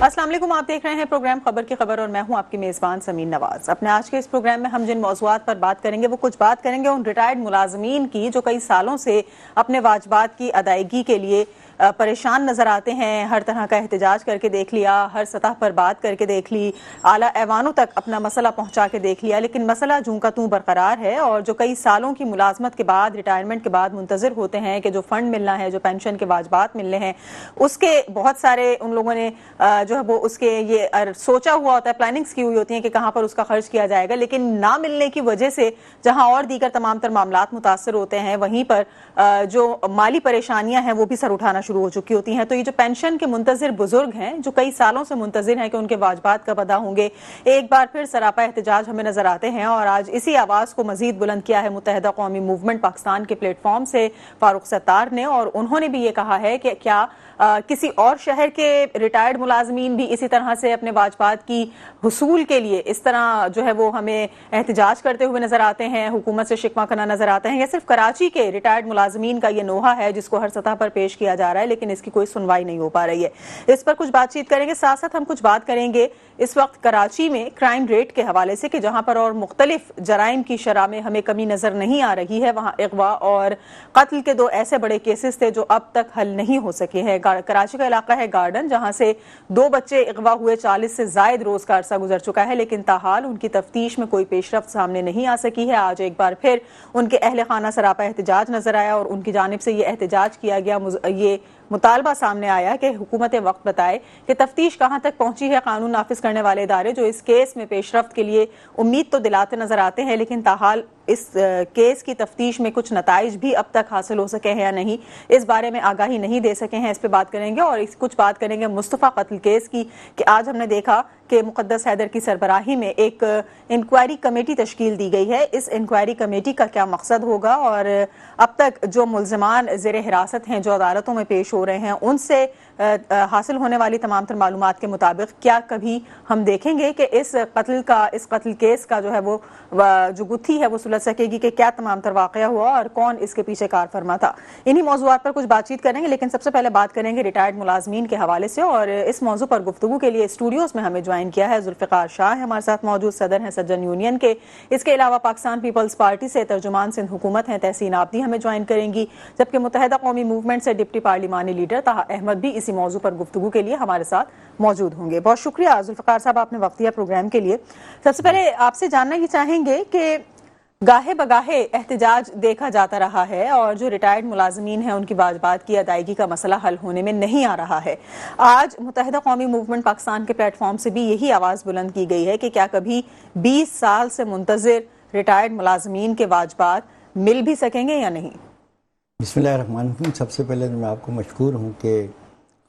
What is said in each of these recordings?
अस्सलाम वालेकुम, आप देख रहे हैं प्रोग्राम खबर की खबर और मैं हूं आपकी मेजबान समीन नवाज। अपने आज के इस प्रोग्राम में हम जिन मौज़ूआत पर बात करेंगे वो कुछ बात करेंगे उन रिटायर्ड मुलाजमीन की जो कई सालों से अपने वाजबात की अदायगी के लिए परेशान नजर आते हैं। हर तरह का एहतजाज करके देख लिया, हर सतह पर बात करके देख ली, आला ऐवानों तक अपना मसला पहुंचा के देख लिया, लेकिन मसला जूं का तूं बरकरार है। और जो कई सालों की मुलाजमत के बाद, रिटायरमेंट के बाद मुंतजर होते हैं कि जो फंड मिलना है, जो पेंशन के वाजबात मिलने हैं, उसके बहुत सारे उन लोगों ने जो है वो उसके ये सोचा हुआ होता है, प्लानिंग्स की हुई होती हैं कि कहाँ पर उसका खर्च किया जाएगा, लेकिन ना मिलने की वजह से जहां और दीगर तमाम तर मामलात मुतासर होते हैं, वहीं पर जो माली परेशानियां हैं वो भी सर उठाना शुरू हो चुकी होती हैं। तो ये जो पेंशन के मुंतजिर बुजुर्ग हैं, जो कई सालों से मुंतजिर हैं कि उनके वाजबात कब अदा होंगे, एक बार फिर सरापा एहतजाज हमें नजर आते हैं। और आज इसी आवाज को मजीद बुलंद किया है मुत्तहिदा कौमी मूवमेंट पाकिस्तान के प्लेटफॉर्म से फारूक सत्तार ने, और उन्होंने भी ये कहा है कि क्या किसी और शहर के रिटायर्ड मुलाजमीन भी इसी तरह से अपने वाजबात की हुसूल के लिए इस तरह जो है वो हमें एहतजाज करते हुए नजर आते हैं, हुकूमत से शिकवा करना नजर आते हैं, या सिर्फ कराची के रिटायर्ड मुलाजमीन का ये नोहा है जिसको हर सतह पर पेश किया जा रहा है लेकिन इसकी कोई सुनवाई नहीं हो पा रही है। इस पर कुछ बातचीत करेंगे। साथ साथ हम कुछ बात करेंगे इस वक्त कराची में क्राइम रेट के हवाले से कि जहां पर और मुख्तलिफ जराइम की शरह में हमें कमी नजर नहीं आ रही है, वहां अगवा और कत्ल के दो ऐसे बड़े केसेस थे जो अब तक हल नहीं हो सके हैं। कराची का इलाका है गार्डन, जहां से 2 बच्चे अगवा हुए, 40 से जायद रोज का अरसा गुजर चुका है, लेकिन ताहाल उनकी तफ्तीश में कोई पेशरफ्त सामने नहीं आ सकी है। आज एक बार फिर उनके अहले खाना सरापा एहतजाज नजर आया और उनकी जानिब से ये एहतजाज किया गया, ये मुतालबा सामने आया कि हुकूमत वक्त बताए कि तफ्तीश कहां तक पहुंची है। कानून नाफिज करने वाले इदारे जो इस केस में पेशरफ्त के लिए उम्मीद तो दिलाते नजर आते हैं, लेकिन ताहाल इस केस की तफ्तीश में कुछ नताइज भी अब तक हासिल हो सके हैं या नहीं, इस बारे में आगाही नहीं दे सके हैं। इस पर बात करेंगे और कुछ बात करेंगे मुस्तफ़ा कत्ल केस की कि आज हमने देखा कि मुक़द्दस हैदर की सरबराही में एक इंक्वायरी कमेटी तश्कील दी गई है। इस इंक्वायरी कमेटी का क्या मकसद होगा और अब तक जो मुल्ज़िमान ज़ेर हिरासत हैं, जो अदालतों में पेश हो रहे हैं, उनसे हासिल होने वाली तमाम तर मालूमात के मुताबिक क्या कभी हम देखेंगे कि इस कत्ल केस का जो है वो जो गुत्थी है वो सुलझ सकेगी कि क्या तमाम तर वाक़या हुआ और कौन इसके पीछे कार फरमा था। इन्हीं मौज़ूआत पर कुछ बातचीत करेंगे, लेकिन सबसे पहले बात करेंगे रिटायर्ड मुलाजमीन के हवाले से। और इस मौजू पर गुफ्तगू के लिए स्टूडियोज में हमें ज्वाइन किया है जुल्फ़िकार शाह, हमारे साथ मौजूद, सदर हैं सज्जन यूनियन के। इसके अलावा पाकिस्तान पीपल्स पार्टी से तर्जुमान सिंध हुकूमत हैं तहसीन आबदी हमें ज्वाइन करेंगी, जबकि मुत्तहिदा कौमी मूवमेंट से डिप्टी पार्लिमानी लीडर ताहा अहमद भी इसी मौजू पर गुफ्तगू के लिए हमारे साथ मौजूद होंगे। बहुत शुक्रिया जुल्फ़िकार साहब, आपने वक्त दिया प्रोग्राम के लिए। सबसे पहले आपसे जानना ये चाहेंगे कि गाहे बगाहे एहतजाज देखा जाता रहा है और जो रिटायर्ड मुलाजमीन हैं उनकी वाजबात की अदायगी का मसला हल होने में नहीं आ रहा है। आज मुत्तहिदा कौमी मूवमेंट पाकिस्तान के प्लेटफॉर्म से भी यही आवाज़ बुलंद की गई है कि क्या कभी 20 साल से मुंतजिर रिटायर्ड मुलाजमीन के वाजबात मिल भी सकेंगे या नहीं। बिस्मिल्लाहिर्रहमानिर्रहीम। सबसे पहले तो मैं आपको मशकूर हूँ कि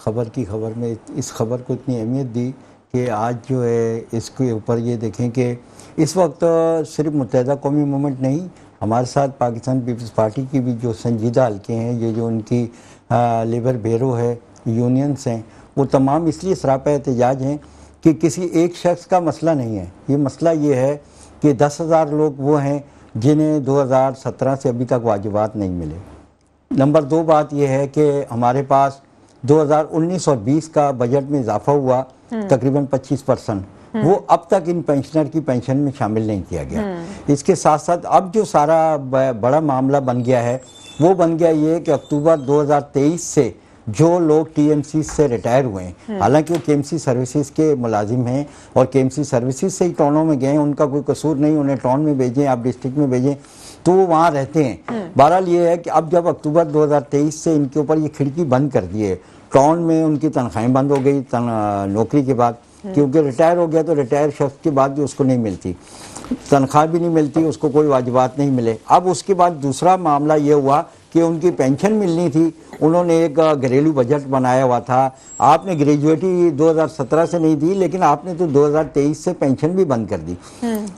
खबर की खबर में इस खबर को इतनी अहमियत दी कि आज जो है इसके ऊपर ये देखें कि इस वक्त सिर्फ मुत्तहिदा कौमी मूवमेंट नहीं, हमारे साथ पाकिस्तान पीपल्स पार्टी की भी जो संजीदा हल्के हैं, ये जो उनकी लेबर ब्यूरो है, यूनियंस हैं, वो तमाम इसलिए सरापा एहतजाज हैं कि किसी एक शख्स का मसला नहीं है। ये मसला ये है कि 10,000 लोग वो हैं जिन्हें 2017 से अभी तक वाजिबात नहीं मिले। नंबर 2 बात यह है कि हमारे पास 2019 और 20 का बजट में इजाफा हुआ तकरीबन 25%, वो अब तक इन पेंशनर की पेंशन में शामिल नहीं किया गया। इसके साथ साथ अब जो सारा बड़ा मामला बन गया है वो बन गया ये कि अक्टूबर 2023 से जो लोग टीएमसी से रिटायर हुए हैं, हालांकि वो केएमसी सर्विसेज के मुलाजिम हैं और केएमसी सर्विसेज से ही टाउनों में गए, उनका कोई कसूर नहीं, उन्हें टाउन में भेजें, आप डिस्ट्रिक्ट में भेजें तो वो वहाँ रहते हैं। बहरहाल ये है कि अब जब अक्टूबर 2023 से इनके ऊपर ये खिड़की बंद कर दी है, टाउन में उनकी तनख्वाहें बंद हो गई नौकरी के बाद, क्योंकि रिटायर हो गया तो रिटायर शख्स के बाद भी उसको नहीं मिलती, तनख्वाह भी नहीं मिलती, उसको कोई वाजिबात नहीं मिले। अब उसके बाद दूसरा मामला ये हुआ कि उनकी पेंशन मिलनी थी, उन्होंने एक घरेलू बजट बनाया हुआ था, आपने ग्रेजुएटी 2017 से नहीं दी लेकिन आपने तो 2023 से पेंशन भी बंद कर दी।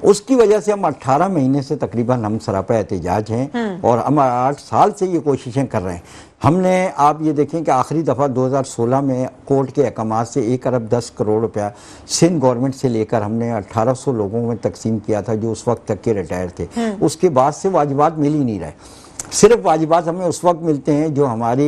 उसकी वजह से हम 18 महीने से तकरीबन हम सरापा एहतजाज हैं और हम 8 साल से ये कोशिशें कर रहे हैं। हमने, आप ये देखें कि आखिरी दफ़ा 2016 में कोर्ट के अहकामात से 1 अरब 10 करोड़ रुपया सिंध गवर्नमेंट से लेकर हमने 1800 लोगों में तकसीम किया था जो उस वक्त तक के रिटायर थे। उसके बाद से वाजिबात मिल ही नहीं रहे। सिर्फ वाजिबात हमें उस वक्त मिलते हैं जो हमारी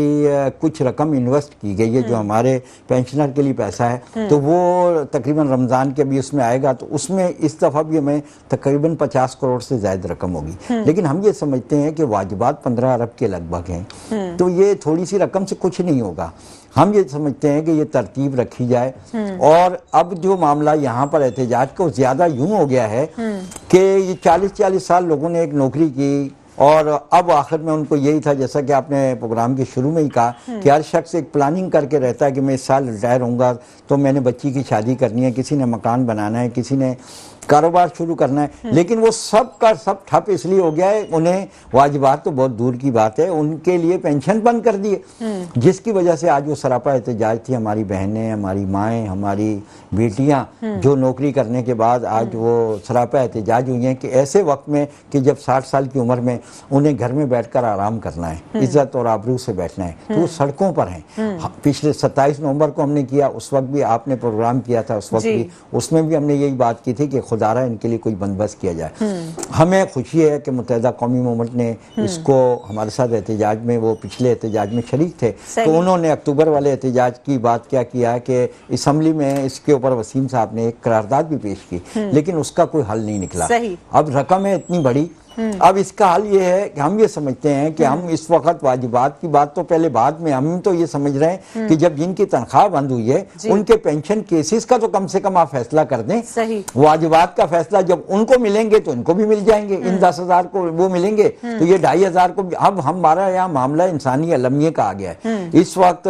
कुछ रकम इन्वेस्ट की गई है, जो हमारे पेंशनर के लिए पैसा है, तो वो तकरीबन रमज़ान के भी उसमें आएगा, तो उसमें इस दफ़ा भी हमें तकरीबन 50 करोड़ से ज़्यादा रकम होगी। लेकिन हम ये समझते हैं कि वाजिबात 15 अरब के लगभग हैं, तो ये थोड़ी सी रकम से कुछ नहीं होगा। हम ये समझते हैं कि ये तरतीब रखी जाए। और अब जो मामला यहाँ पर एहतजाज को ज़्यादा यूं हो गया है कि ये 40-40 साल लोगों ने एक नौकरी की, और अब आखिर में उनको यही था, जैसा कि आपने प्रोग्राम के शुरू में ही कहा, कि हर शख्स एक प्लानिंग करके रहता है कि मैं इस साल रिटायर होऊंगा तो मैंने बच्ची की शादी करनी है, किसी ने मकान बनाना है, किसी ने कारोबार शुरू करना है। लेकिन वो सब का सब ठप इसलिए हो गया है, उन्हें वाजिबात तो बहुत दूर की बात है, उनके लिए पेंशन बंद कर दिए, जिसकी वजह से आज वो सरापा एहतजाज थी। हमारी बहनें, हमारी माएँ, हमारी बेटियां जो नौकरी करने के बाद आज वो सरापा एहतजाज हुई हैं कि ऐसे वक्त में कि जब 60 साल की उम्र में उन्हें घर में बैठकर आराम करना है, इज्जत और आबरू से बैठना है, तो वो सड़कों पर हैं। पिछले 27 नवंबर को हमने किया, उस वक्त भी आपने प्रोग्राम किया था, उस वक्त भी उसमें भी हमने यही बात की थी कि खुदारा इनके लिए कोई बंदोबस्त किया जाए। हमें खुशी है कि मुत्तहिदा कौमी मूवमेंट ने इसको हमारे साथ एहतजाज में, वो पिछले एहतजाज में शरीक थे, तो उन्होंने अक्टूबर वाले एहतजाज की बात क्या किया है कि असम्बली में इसके ऊपर वसीम साहब ने एक करारदाद भी पेश की, लेकिन उसका कोई हल नहीं निकला। अब रकम है इतनी बड़ी, अब इसका हल ये है कि हम ये समझते हैं कि हम इस वक्त वाजिबात की बात तो पहले बाद में, हम तो ये समझ रहे हैं कि जब जिनकी तनख्वाह बंद हुई है उनके पेंशन केसेस का तो कम से कम आप फैसला कर दें। वाजिबात का फैसला जब उनको मिलेंगे तो इनको भी मिल जाएंगे, इन 10,000 को वो मिलेंगे तो ये 2,500 को। अब हमारा यहाँ मामला इंसानी अलमिये का आ गया है। इस वक्त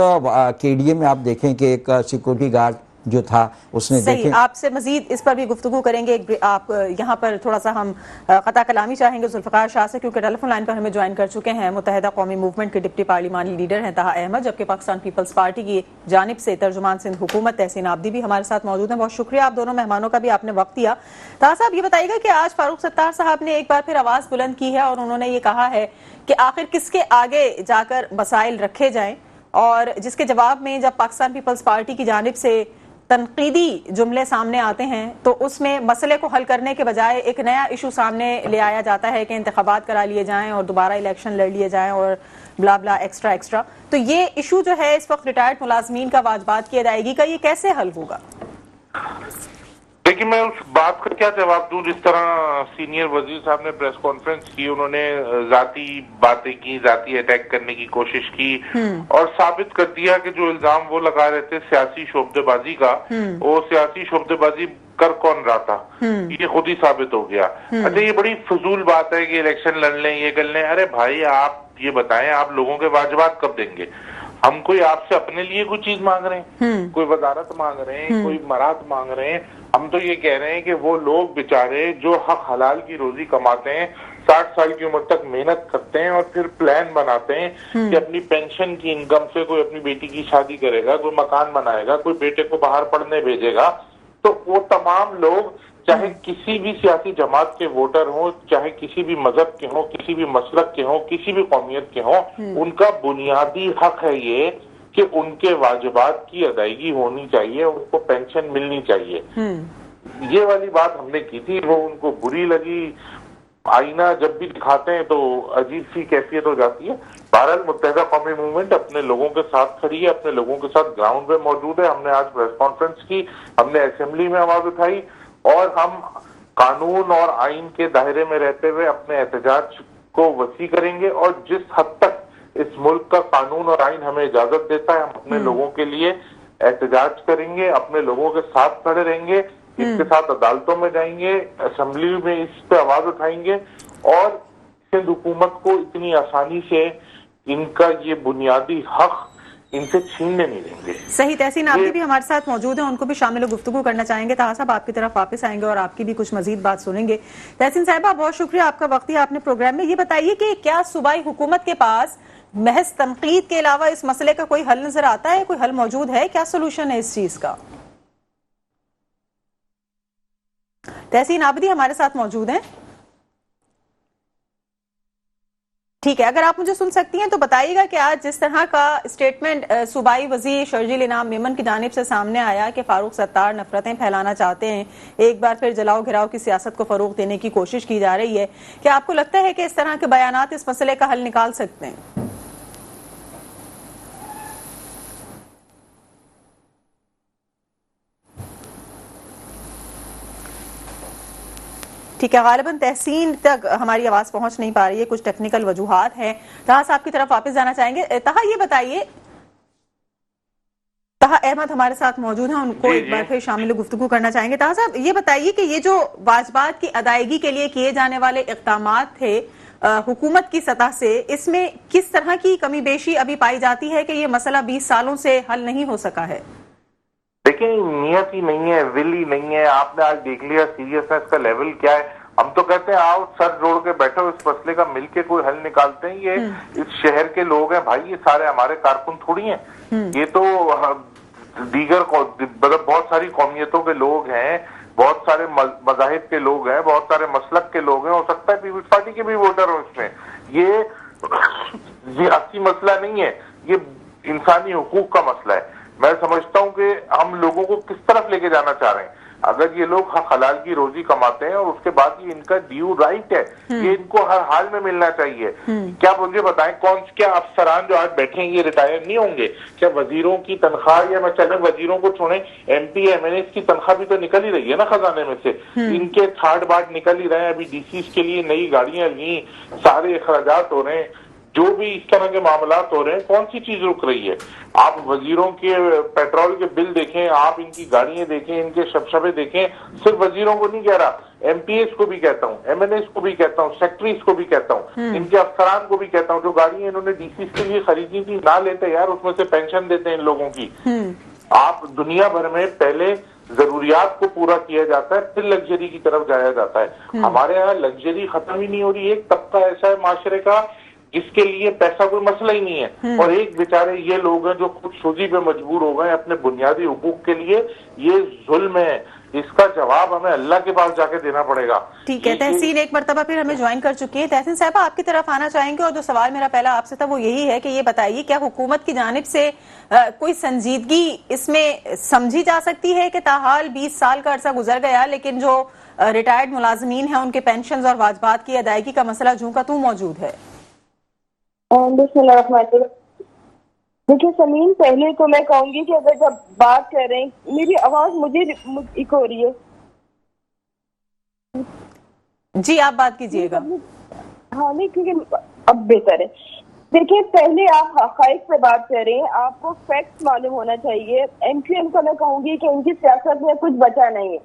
KDA में आप देखें कि एक सिक्योरिटी गार्ड जो था उसने देखे। आपसे मजीद इस पर भी गुफ्तगू करेंगे। आप यहाँ पर थोड़ा सा हम खता कलामी चाहेंगे जुल्फ़िकार शाह से, क्योंकि टेलीफोन लाइन पर हमें ज्वाइन कर चुके हैं मुत्तहिदा कौमी मूवमेंट के डिप्टी पार्लिमानी लीडर हैं ताहा अहमद, जबकि पाकिस्तान पीपल्स पार्टी की जानिब से तर्जुमान सिंध हुकूमत तहसीन आबदी भी हमारे साथ मौजूद हैं। बहुत शुक्रिया आप दोनों मेहमानों का भी, आपने वक्त दिया। ताहा साहब, ये बताइएगा कि आज फारूक सत्तार साहब ने एक बार फिर आवाज बुलंद की है और उन्होंने ये कहा है कि आखिर किसके आगे जाकर मसाइल रखे जाएं, और जिसके जवाब में जब पाकिस्तान पीपल्स पार्टी की जानिब से तनकीदी जुमले सामने आते हैं तो उसमें मसले को हल करने के बजाय एक नया इशू सामने ले आया जाता है कि इंतखाबात करा लिए जाएं और दोबारा इलेक्शन लड़ लिए जाएं और ब्ला ब्ला एक्स्ट्रा एक्स्ट्रा। तो ये इशू जो है इस वक्त रिटायर्ड मुलाजमीन का वाजबात की अदायगी का, ये कैसे हल होगा? देखिए, मैं उस बात का क्या जवाब दूं, जिस तरह सीनियर वजीर साहब ने प्रेस कॉन्फ्रेंस की, उन्होंने जाती बातें की, जाती अटैक करने की कोशिश की और साबित कर दिया कि जो इल्जाम वो लगा रहे थे सियासी शोबदेबाजी का, वो सियासी शोबदेबाजी कर कौन रहा था, ये खुद ही साबित हो गया। अच्छा, ये बड़ी फजूल बात है कि इलेक्शन लड़ लें, ये कर लें। अरे भाई, आप ये बताएं, आप लोगों के वाजिबात कब देंगे? हम कोई आपसे अपने लिए कोई चीज मांग रहे हैं, कोई वजारत मांग रहे हैं, कोई मराद मांग रहे हैं? हम तो ये कह रहे हैं कि वो लोग बेचारे जो हक हलाल की रोजी कमाते हैं, 60 साल की उम्र तक मेहनत करते हैं और फिर प्लान बनाते हैं कि अपनी पेंशन की इनकम से कोई अपनी बेटी की शादी करेगा, कोई मकान बनाएगा, कोई बेटे को बाहर पढ़ने भेजेगा, तो वो तमाम लोग चाहे किसी भी सियासी जमात के वोटर हो, चाहे किसी भी मजहब के हो, किसी भी मसलक के हो, किसी भी कौमियत के हो, उनका बुनियादी हक है ये कि उनके वाजिबात की अदायगी होनी चाहिए, उनको पेंशन मिलनी चाहिए। ये वाली बात हमने की थी, वो उनको बुरी लगी। आईना जब भी दिखाते हैं तो अजीब सी कैफियत हो जाती है। बहरहाल मुत्तहिदा कौमी मूवमेंट अपने लोगों के साथ खड़ी है, अपने लोगों के साथ ग्राउंड पे मौजूद है। हमने आज प्रेस कॉन्फ्रेंस की, हमने असेंबली में आवाज उठाई और हम कानून और आइन के दायरे में रहते हुए अपने एहतजाज को वसी करेंगे और जिस हद तक इस मुल्क का कानून और आइन हमें इजाजत देता है, हम अपने लोगों के लिए एहतजाज करेंगे, अपने लोगों के साथ खड़े रहेंगे, इसके साथ अदालतों में जाएंगे, असेंबली में इस पे आवाज उठाएंगे और सिंध हुकूमत को इतनी आसानी से इनका ये बुनियादी हक इनसे छीनने नहीं देंगे। सही। तहसीन आबदी भी हमारे साथ मौजूद हैं, उनको भी शामिल गुफ्तगू करना चाहेंगे। ताहा साहब, आपकी तरफ वापस आएंगे और आपकी भी कुछ मजीद बात सुनेंगे। तहसीन साहिबा, बहुत शुक्रिया, आपका वक्त दिया आपने प्रोग्राम में। ये बताइए कि क्या सूबाई हुकूमत के पास महज तनकीद के अलावा इस मसले का कोई हल नजर आता है, कोई हल मौजूद है? क्या सोल्यूशन है इस चीज का? तहसीन आबदी हमारे साथ मौजूद हैं। ठीक है, अगर आप मुझे सुन सकती हैं तो बताइएगा कि आज जिस तरह का स्टेटमेंट सूबाई वजीर शर्जील इनाम मेमन की जानिब से सामने आया कि फारूक सत्तार नफरतें फैलाना चाहते हैं, एक बार फिर जलाओ घिराव की सियासत को फरोग देने की कोशिश की जा रही है, क्या आपको लगता है कि इस तरह के बयानात इस मसले का हल निकाल सकते हैं? ठीक है, गालिबन तहसीन तक हमारी आवाज पहुंच नहीं पा रही है, कुछ टेक्निकल वजूहात हैं। तहा साहब की तरफ वापस जाना चाहेंगे। तहा ये बताइए, तहा अहमद हमारे साथ मौजूद हैं, उनको एक बार फिर शामिल गुफ्तगू करना चाहेंगे। तहा साहब ये बताइए कि ये जो वाजबात की अदायगी के लिए किए जाने वाले इक़दामात थे हुकूमत की सतह से, इसमें किस तरह की कमी बेशी अभी पाई जाती है कि ये मसला 20 सालों से हल नहीं हो सका है? देखिए, नियत ही नहीं है, विल ही नहीं है। आपने आज देख लिया सीरियसनेस का लेवल क्या है। हम तो कहते हैं आओ सर जोड़ के बैठो, इस मसले का मिलके कोई हल निकालते हैं। ये इस शहर के लोग हैं भाई, ये सारे हमारे कारकुन थोड़ी हैं। ये तो दीगर मतलब बहुत सारी कौमियतों के लोग हैं, बहुत सारे मज़ाहिब के लोग हैं, बहुत सारे मसलक के लोग हैं। हो सकता है पीपल्स पार्टी के भी वोटर हो इसमें। ये सियासी मसला नहीं है, ये इंसानी हुकूक का मसला है। मैं समझता हूं कि हम लोगों को किस तरफ लेके जाना चाह रहे हैं। अगर ये लोग हलाल की रोजी कमाते हैं और उसके बाद ये इनका ड्यू राइट है, ये इनको हर हाल में मिलना चाहिए। क्या मुझे बताएं, क्या अफसरान जो आज बैठे हैं ये रिटायर नहीं होंगे? क्या वजीरों की तनख्वाह, या मैं चले वजीरों को छोड़े, MP MNA की तनख्वाह भी तो निकल ही रही है ना खजाने में से। इनके थार्ड बाट निकल ही रहे हैं। अभी DCs के लिए नई गाड़ियां ली, सारे अखराजात हो रहे हैं। जो भी इस तरह के मामलात हो रहे हैं, कौन सी चीज रुक रही है? आप वजीरों के पेट्रोल के बिल देखें, आप इनकी गाड़ियां देखें, इनके शबशबे देखें। सिर्फ वजीरों को नहीं कह रहा, MPAs को भी कहता हूँ, MNAs को भी कहता हूँ, सेक्रेटरीज को भी कहता हूँ, इनके अफसरान को भी कहता हूँ। जो गाड़ियां इन्होंने DCs के लिए खरीदी थी, ना लेते यार, उसमें से पेंशन देते हैं इन लोगों की। आप दुनिया भर में पहले जरूरियात को पूरा किया जाता है, फिर लग्जरी की तरफ जाया जाता है। हमारे यहाँ लग्जरी खत्म ही नहीं हो रही। एक तबका ऐसा है माशरे का जिसके लिए पैसा कोई मसला ही नहीं है, और एक बेचारे ये लोग हैं जो खुद सूजी पे मजबूर हो गए अपने बुनियादी हुकूक के लिए। ये जुल्म है, इसका जवाब हमें अल्लाह के पास जाके देना पड़ेगा। ठीक है, तहसीन एक मरतबा फिर हमें ज्वाइन कर चुकी है। तहसीन साहबा आपकी तरफ आना चाहेंगे, और जो सवाल मेरा पहला आपसे था वो यही है कि ये बताइए, क्या हुकूमत की जानिब से कोई संजीदगी इसमें समझी जा सकती है कि ताहाल 20 साल का अरसा गुजर गया, लेकिन जो रिटायर्ड मुलाजमीन है उनके पेंशन और वाजबात की अदायगी का मसला जूं का तू मौजूद है? देखिए समीन, पहले तो मैं कहूंगी कि अगर जब बात कर रहे हैं, मेरी आवाज मुझे इको हो रही है। जी आप बात कीजिएगा। हाँ नहीं, क्योंकि अब बेहतर है। देखिए, पहले आप हक़ाइक़ पे बात कर रहे हैं, आपको फैक्ट्स मालूम होना चाहिए। MQM का मैं कहूंगी कि उनकी सियासत में कुछ बचा नहीं है।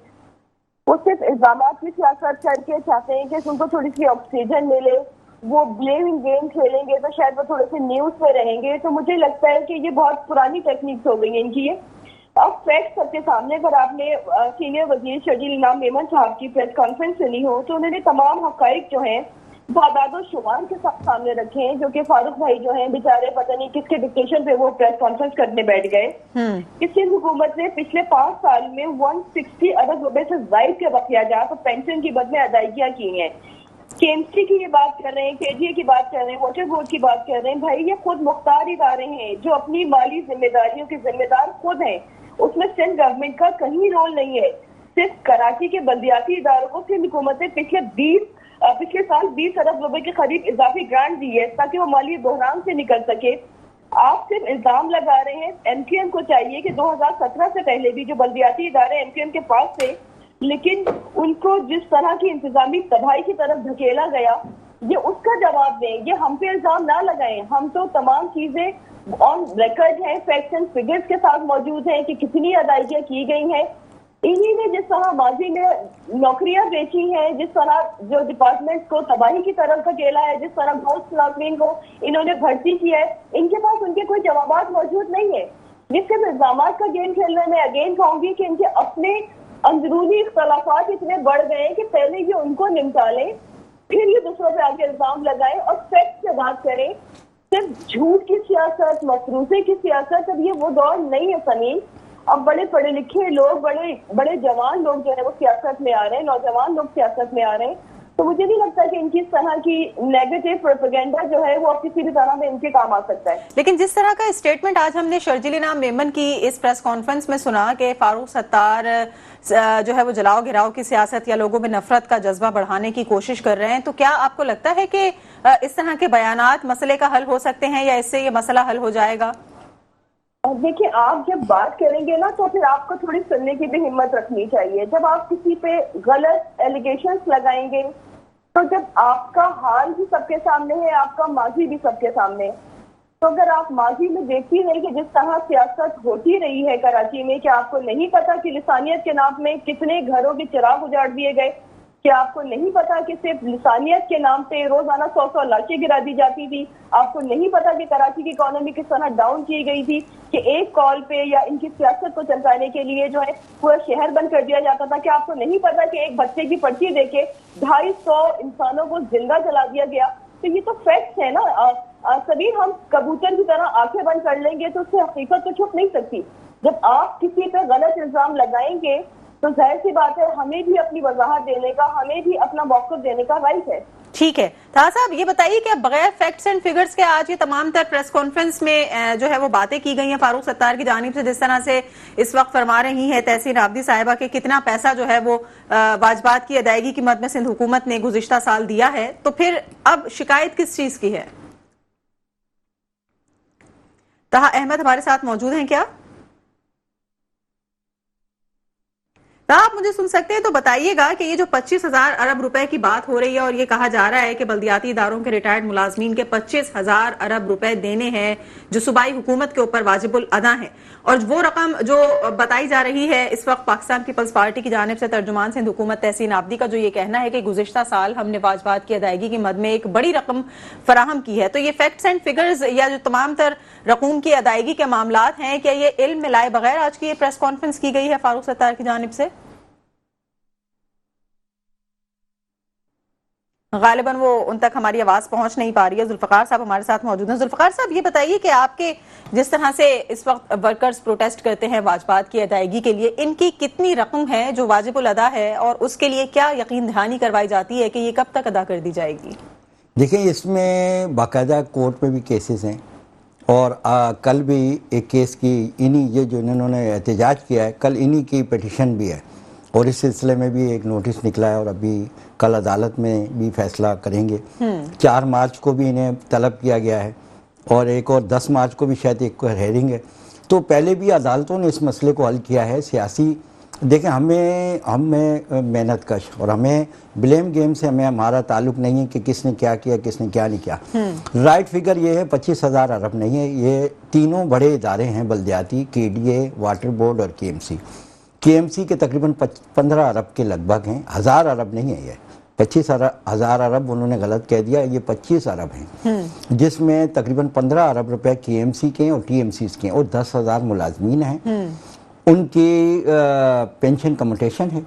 वो सिर्फ इल्जामात की सियासत करके चाहते हैं कि उनको थोड़ी सी ऑक्सीजन मिले, वो ब्लेमिंग गेम खेलेंगे तो शायद वो थोड़े से न्यूज पे रहेंगे। तो मुझे लगता है कि ये बहुत पुरानी टेक्निक्स हो गई हैं इनकी। अब फैक्ट सबके सामने, अगर आपने सीनियर वजीर शर्जील इनाम मेमन साहब की प्रेस कॉन्फ्रेंस सुनी हो तो उन्होंने तमाम हक़ाइक़ जो हैं वो आदाद शुमार के साथ सामने रखे हैं, जो कि फारूक भाई जो हैं बेचारे पता नहीं किसके डिक्टेशन पे वो प्रेस कॉन्फ्रेंस करने बैठ गए। कि सिंध हुकूमत ने पिछले 5 साल में 160 अरब रुपए से जायद के बकियाजात और पेंशन की बद में अदायगियां की हैं। KMC की ये बात कर रहे हैं, KGA की बात कर रहे हैं, वाटर बोर्ड की बात कर रहे हैं। भाई ये खुद मुख्तार इदारे हैं जो अपनी माली जिम्मेदारियों के जिम्मेदार खुद हैं। उसमें सिंध गवर्नमेंट का कहीं रोल नहीं है। सिर्फ कराची के बल्दियाती इदारों को सिंध हुकूमत ने पिछले साल 20 अरब रुपए के करीब इजाफी ग्रांट दी है ताकि वो माली बहरान से निकल सके। आप सिर्फ इल्जाम लगा रहे हैं। MQM को चाहिए कि 2017 से पहले भी जो बल्दियाती इदारे MQM के पास थे, लेकिन उनको जिस तरह की इंतजामी तबाही की तरफ धकेला गया, ये उसका जवाब दें। ये हम पे इल्जाम ना लगाएं। हम तो तमाम चीजें ऑन रिकॉर्ड हैं, फैक्ट्स एंड फिगर्स के साथ मौजूद हैं कि कितनी अदायगियां की गई हैं। इन्हीं ने जिस तरह माजी में नौकरियां बेची हैं, जिस तरह जो डिपार्टमेंट को तबाही की तरफ धकेला है, जिस तरह घोस्ट मुलाजमीन को इन्होंने भर्ती किया है, इनके पास उनके कोई जवाब मौजूद नहीं है। जिससे इल्जाम का गेम खेल रहे, मैं अगेन कहूंगी कि इनके अपने अंदरूनी इख्तलाफात इतने बढ़ गए कि पहले ये उनको निपटा लें, फिर ये दूसरों पे आके इल्जाम लगाएं और फैक्ट से बात करें। सिर्फ झूठ की सियासत, मफरूजे की सियासत, अब ये वो दौर नहीं है समीन। अब बड़े पढ़े लिखे लोग, बड़े जवान लोग जो है वो सियासत में आ रहे हैं, नौजवान लोग सियासत में आ रहे हैं। तो मुझे नहीं लगता कि इनकी इस तरह की नेगेटिव प्रोपेगेंडा जो है वो अब किसी भी तरह में इनके काम आ सकता है। लेकिन जिस तरह का स्टेटमेंट आज हमने शर्जील इनाम मेमन की इस प्रेस कॉन्फ्रेंस में सुना कि फारूक सत्तार जो है वो जलाओ घिराव की सियासत या लोगों में नफरत का जज्बा बढ़ाने की कोशिश कर रहे हैं, तो क्या आपको लगता है कि इस तरह के बयानात मसले का हल हो सकते हैं या इससे ये मसला हल हो जाएगा? देखिए, आप जब बात करेंगे ना तो फिर आपको थोड़ी सुनने की भी हिम्मत रखनी चाहिए। जब आप किसी पे गलत एलिगेशंस लगाएंगे तो जब आपका हाल भी सबके सामने है, आपका माजी भी सबके सामने है, तो अगर आप माजी में देखती रही कि जिस तरह सियासत होती रही है कराची में, कि आपको नहीं पता कि लिसानियत के नाम में कितने घरों के चिराग उजाड़ दिए गए, कि आपको नहीं पता कि सिर्फ लिसानियत के नाम पे रोजाना 100 लाशें गिरा दी जाती थी, आपको नहीं पता कि कराची की इकोनॉमी किस तरह डाउन की गई थी, कि एक कॉल पे या इनकी सियासत को चमकाने के लिए जो है पूरा शहर बंद कर दिया जाता था, कि आपको नहीं पता कि एक बच्चे की पर्ची देके 250 इंसानों को जिंदा जला दिया गया। तो ये तो फैक्ट्स है ना। सभी हम कबूतर की तरह आंखें बंद कर लेंगे तो उससे हकीकत तो छुप नहीं सकती। जब आप किसी पे गलत इल्जाम लगाएंगे तो जाहिर सी बात है हमें भी अपनी वजाहत देने का, हमें भी अपना मौक़िफ़ देने का राइट है। ठीक है, ताहा साहब ये बताइए कि बगैर फैक्ट्स एंड फिगर्स के आज ये तमाम तर प्रेस कॉन्फ्रेंस में जो है वो बातें की गई हैं फारूक सत्तार की जानिब से, जिस तरह से इस वक्त फरमा रही है तहसीन आबदी साहिबा के कितना पैसा जो है वो वाजबात की अदायगी की मद में सिंध हुकूमत ने गुज़िश्ता साल दिया है, तो फिर अब शिकायत किस चीज की है? ताहा अहमद हमारे साथ मौजूद हैं क्या? आप मुझे सुन सकते हैं तो बताइएगा कि ये जो 25,000 अरब रुपए की बात हो रही है और ये कहा जा रहा है कि बल्दियाती इदारों के रिटायर्ड मुलाजमीन के 25,000 अरब रुपए देने हैं जो सूबाई हुकूमत के ऊपर वाजिबुल अदा है, और वो रकम जो बताई जा रही है इस वक्त पाकिस्तान पीपल्स पार्टी की जानिब से तर्जुमान सिंध हुकूमत तहसीन आबदी का जो ये कहना है कि गुज़िश्ता साल हमने वाजबात की अदायगी की मद में एक बड़ी रकम फराहम की है, तो ये फैक्ट्स एंड फिगर्स या जो तमाम तर रकूम की अदायगी के मामलात हैं, क्या ये इल्म में लाए बगैर आज की ये प्रेस कॉन्फ्रेंस की गई है फारूक सत्तार की जानिब से? गालिबन वो उन तक हमारी आवाज पहुंच नहीं पा रही है। जुल्फकार साहब हमारे साथ मौजूद हैं। जुल्फकार साहब ये बताइए कि आपके जिस तरह से इस वक्त वर्कर्स प्रोटेस्ट करते हैं वाजबात की अदायगी के लिए, इनकी कितनी रकम है जो वाजिबुल अदा है और उसके लिए क्या यकीन दहानी करवाई जाती है कि ये कब तक अदा कर दी जाएगी? देखिए, इसमें बाकायदा कोर्ट में भी केसेस हैं और कल भी एक केस की इन्हीं ये जो इन्होंने एहतजाज किया है, कल इन्हीं की पिटिशन भी है और इस सिलसिले में भी एक नोटिस निकला है और अभी कल अदालत में भी फैसला करेंगे। 4 मार्च को भी इन्हें तलब किया गया है और एक और 10 मार्च को भी शायद एक हेयरिंग है। तो पहले भी अदालतों ने इस मसले को हल किया है। सियासी देखें, हमें मेहनत कश और हमें ब्लेम गेम से हमारा ताल्लुक नहीं है कि किसने क्या किया किसने क्या नहीं किया। राइट फिगर ये है 25,000 अरब नहीं है। ये तीनों बड़े इदारे हैं, बल्दियाती, KDA, वाटर बोर्ड और KMC के तकरीबन 15 अरब के लगभग हैं। 1000 अरब नहीं है, ये 25,000 अरब उन्होंने गलत कह दिया, ये 25 अरब हैं, जिसमें तकरीबन 15 अरब रुपए KMC के और TMCs के और 10,000 मुलाजमीन हैं। उनकी पेंशन कम्यूटेशन है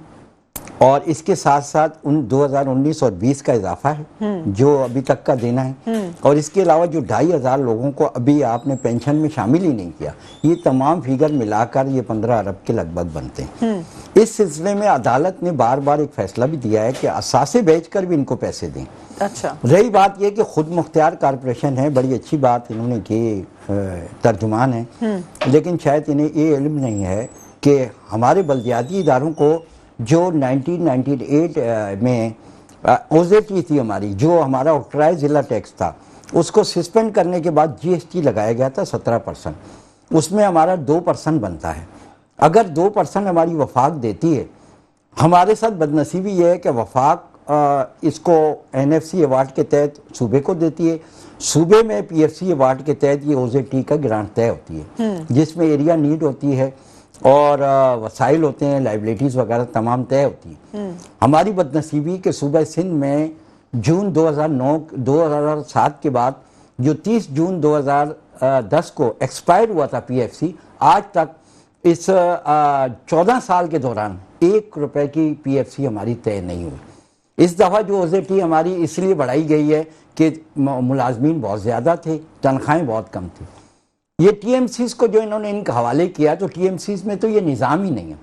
और इसके साथ साथ उन 2019 और 20 का इजाफा है जो अभी तक का देना है, और इसके अलावा जो 2,500 लोगों को अभी आपने पेंशन में शामिल ही नहीं किया, ये तमाम फिगर मिलाकर ये 15 अरब के लगभग बनते हैं। इस सिलसिले में अदालत ने बार बार एक फैसला भी दिया है कि असासे बेचकर भी इनको पैसे दें। अच्छा, रही बात यह कि खुद मुख्तियार कॉरपोरेशन है, बड़ी अच्छी बात इन्होंने की, तर्जुमान है, लेकिन शायद इन्हें ये इल्म नहीं है कि हमारे बल्दियाती इदारों को जो 1998 में OZT थी हमारी, जो हमारा ऑक्ट्राई ज़िला टैक्स था, उसको सस्पेंड करने के बाद GST लगाया गया था 17%, उसमें हमारा 2% बनता है। अगर 2% हमारी वफाक देती है, हमारे साथ बदनसीबी यह है कि वफाक इसको NFC अवार्ड के तहत सूबे को देती है, सूबे में PFC अवार्ड के तहत ये OZT का ग्रांट तय होती है, जिसमें एरिया नीड होती है और वसाइल होते हैं, लाइबिलिटीज़ वगैरह तमाम तय होती है। हमारी बदनसीबी के सूबे सिंध में जून 2007 के बाद जो 30 जून 2010 को एक्सपायर हुआ था PFC, आज तक इस 14 साल के दौरान 1 रुपए की PFC हमारी तय नहीं हुई। इस दफ़ा जो OZT हमारी इसलिए बढ़ाई गई है कि मुलाजमीन बहुत ज़्यादा थे, तनख्वाहें बहुत कम थी। ये TMCs को जो इन्होंने इनके हवाले किया, तो TMCs में तो ये निज़ाम ही नहीं है।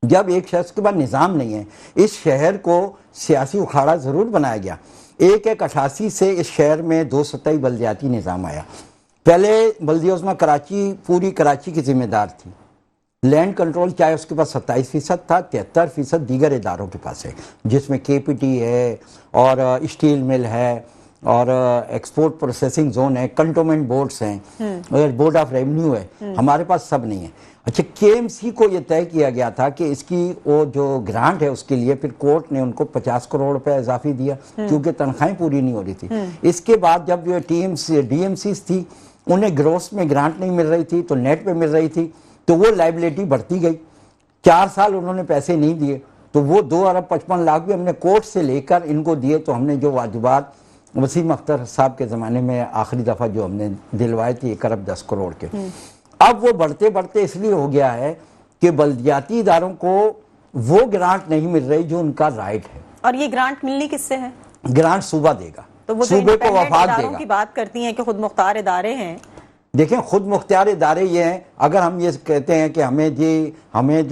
जब एक शख्स के पास निज़ाम नहीं है, इस शहर को सियासी उखाड़ा ज़रूर बनाया गया। 1/88 से इस शहर में 2 सतही बल्दियाती निज़ाम आया। पहले बल्दिया उज़्मा कराची पूरी कराची की जिम्मेदार थी। लैंड कंट्रोल चाहे उसके पास 27% था, 73% दीगर इदारों के पास है, जिसमें KPT है और स्टील मिल है और एक्सपोर्ट प्रोसेसिंग जोन है, कंटोनमेंट बोर्ड्स हैं, बोर्ड ऑफ रेवेन्यू है। हमारे पास सब नहीं है। अच्छा, KMC को ये तय किया गया था कि इसकी वो जो ग्रांट है उसके लिए फिर कोर्ट ने उनको 50 करोड़ रुपए इजाफी दिया, क्योंकि तनख्वाहें पूरी नहीं हो रही थी। इसके बाद जब जो DMCs थी, उन्हें ग्रोस में ग्रांट नहीं मिल रही थी तो नेट पे मिल रही थी, तो वो लाइबिलिटी बढ़ती गई। 4 साल उन्होंने पैसे नहीं दिए, तो वो 2 अरब 55 लाख भी हमने कोर्ट से लेकर इनको दिए। तो हमने जो वाजिबात वसीम अख्तर साहब के ज़माने में आखिरी दफ़ा जो हमने दिलवाए थे 1 अरब 10 करोड़ के, अब वो बढ़ते बढ़ते इसलिए हो गया है कि बल्दियाती इदारों को वो ग्रांट नहीं मिल रही जो उनका राइट है। और ये ग्रांट मिलनी किससे है? ग्रांट सूबा देगा, तो वो सूबे को वफाक इदारों देगा। की बात करती हैं कि खुद मुख्तार इदारे हैं। देखें, खुद मुख्तियार इदारे ये हैं, अगर हम ये कहते हैं कि हमें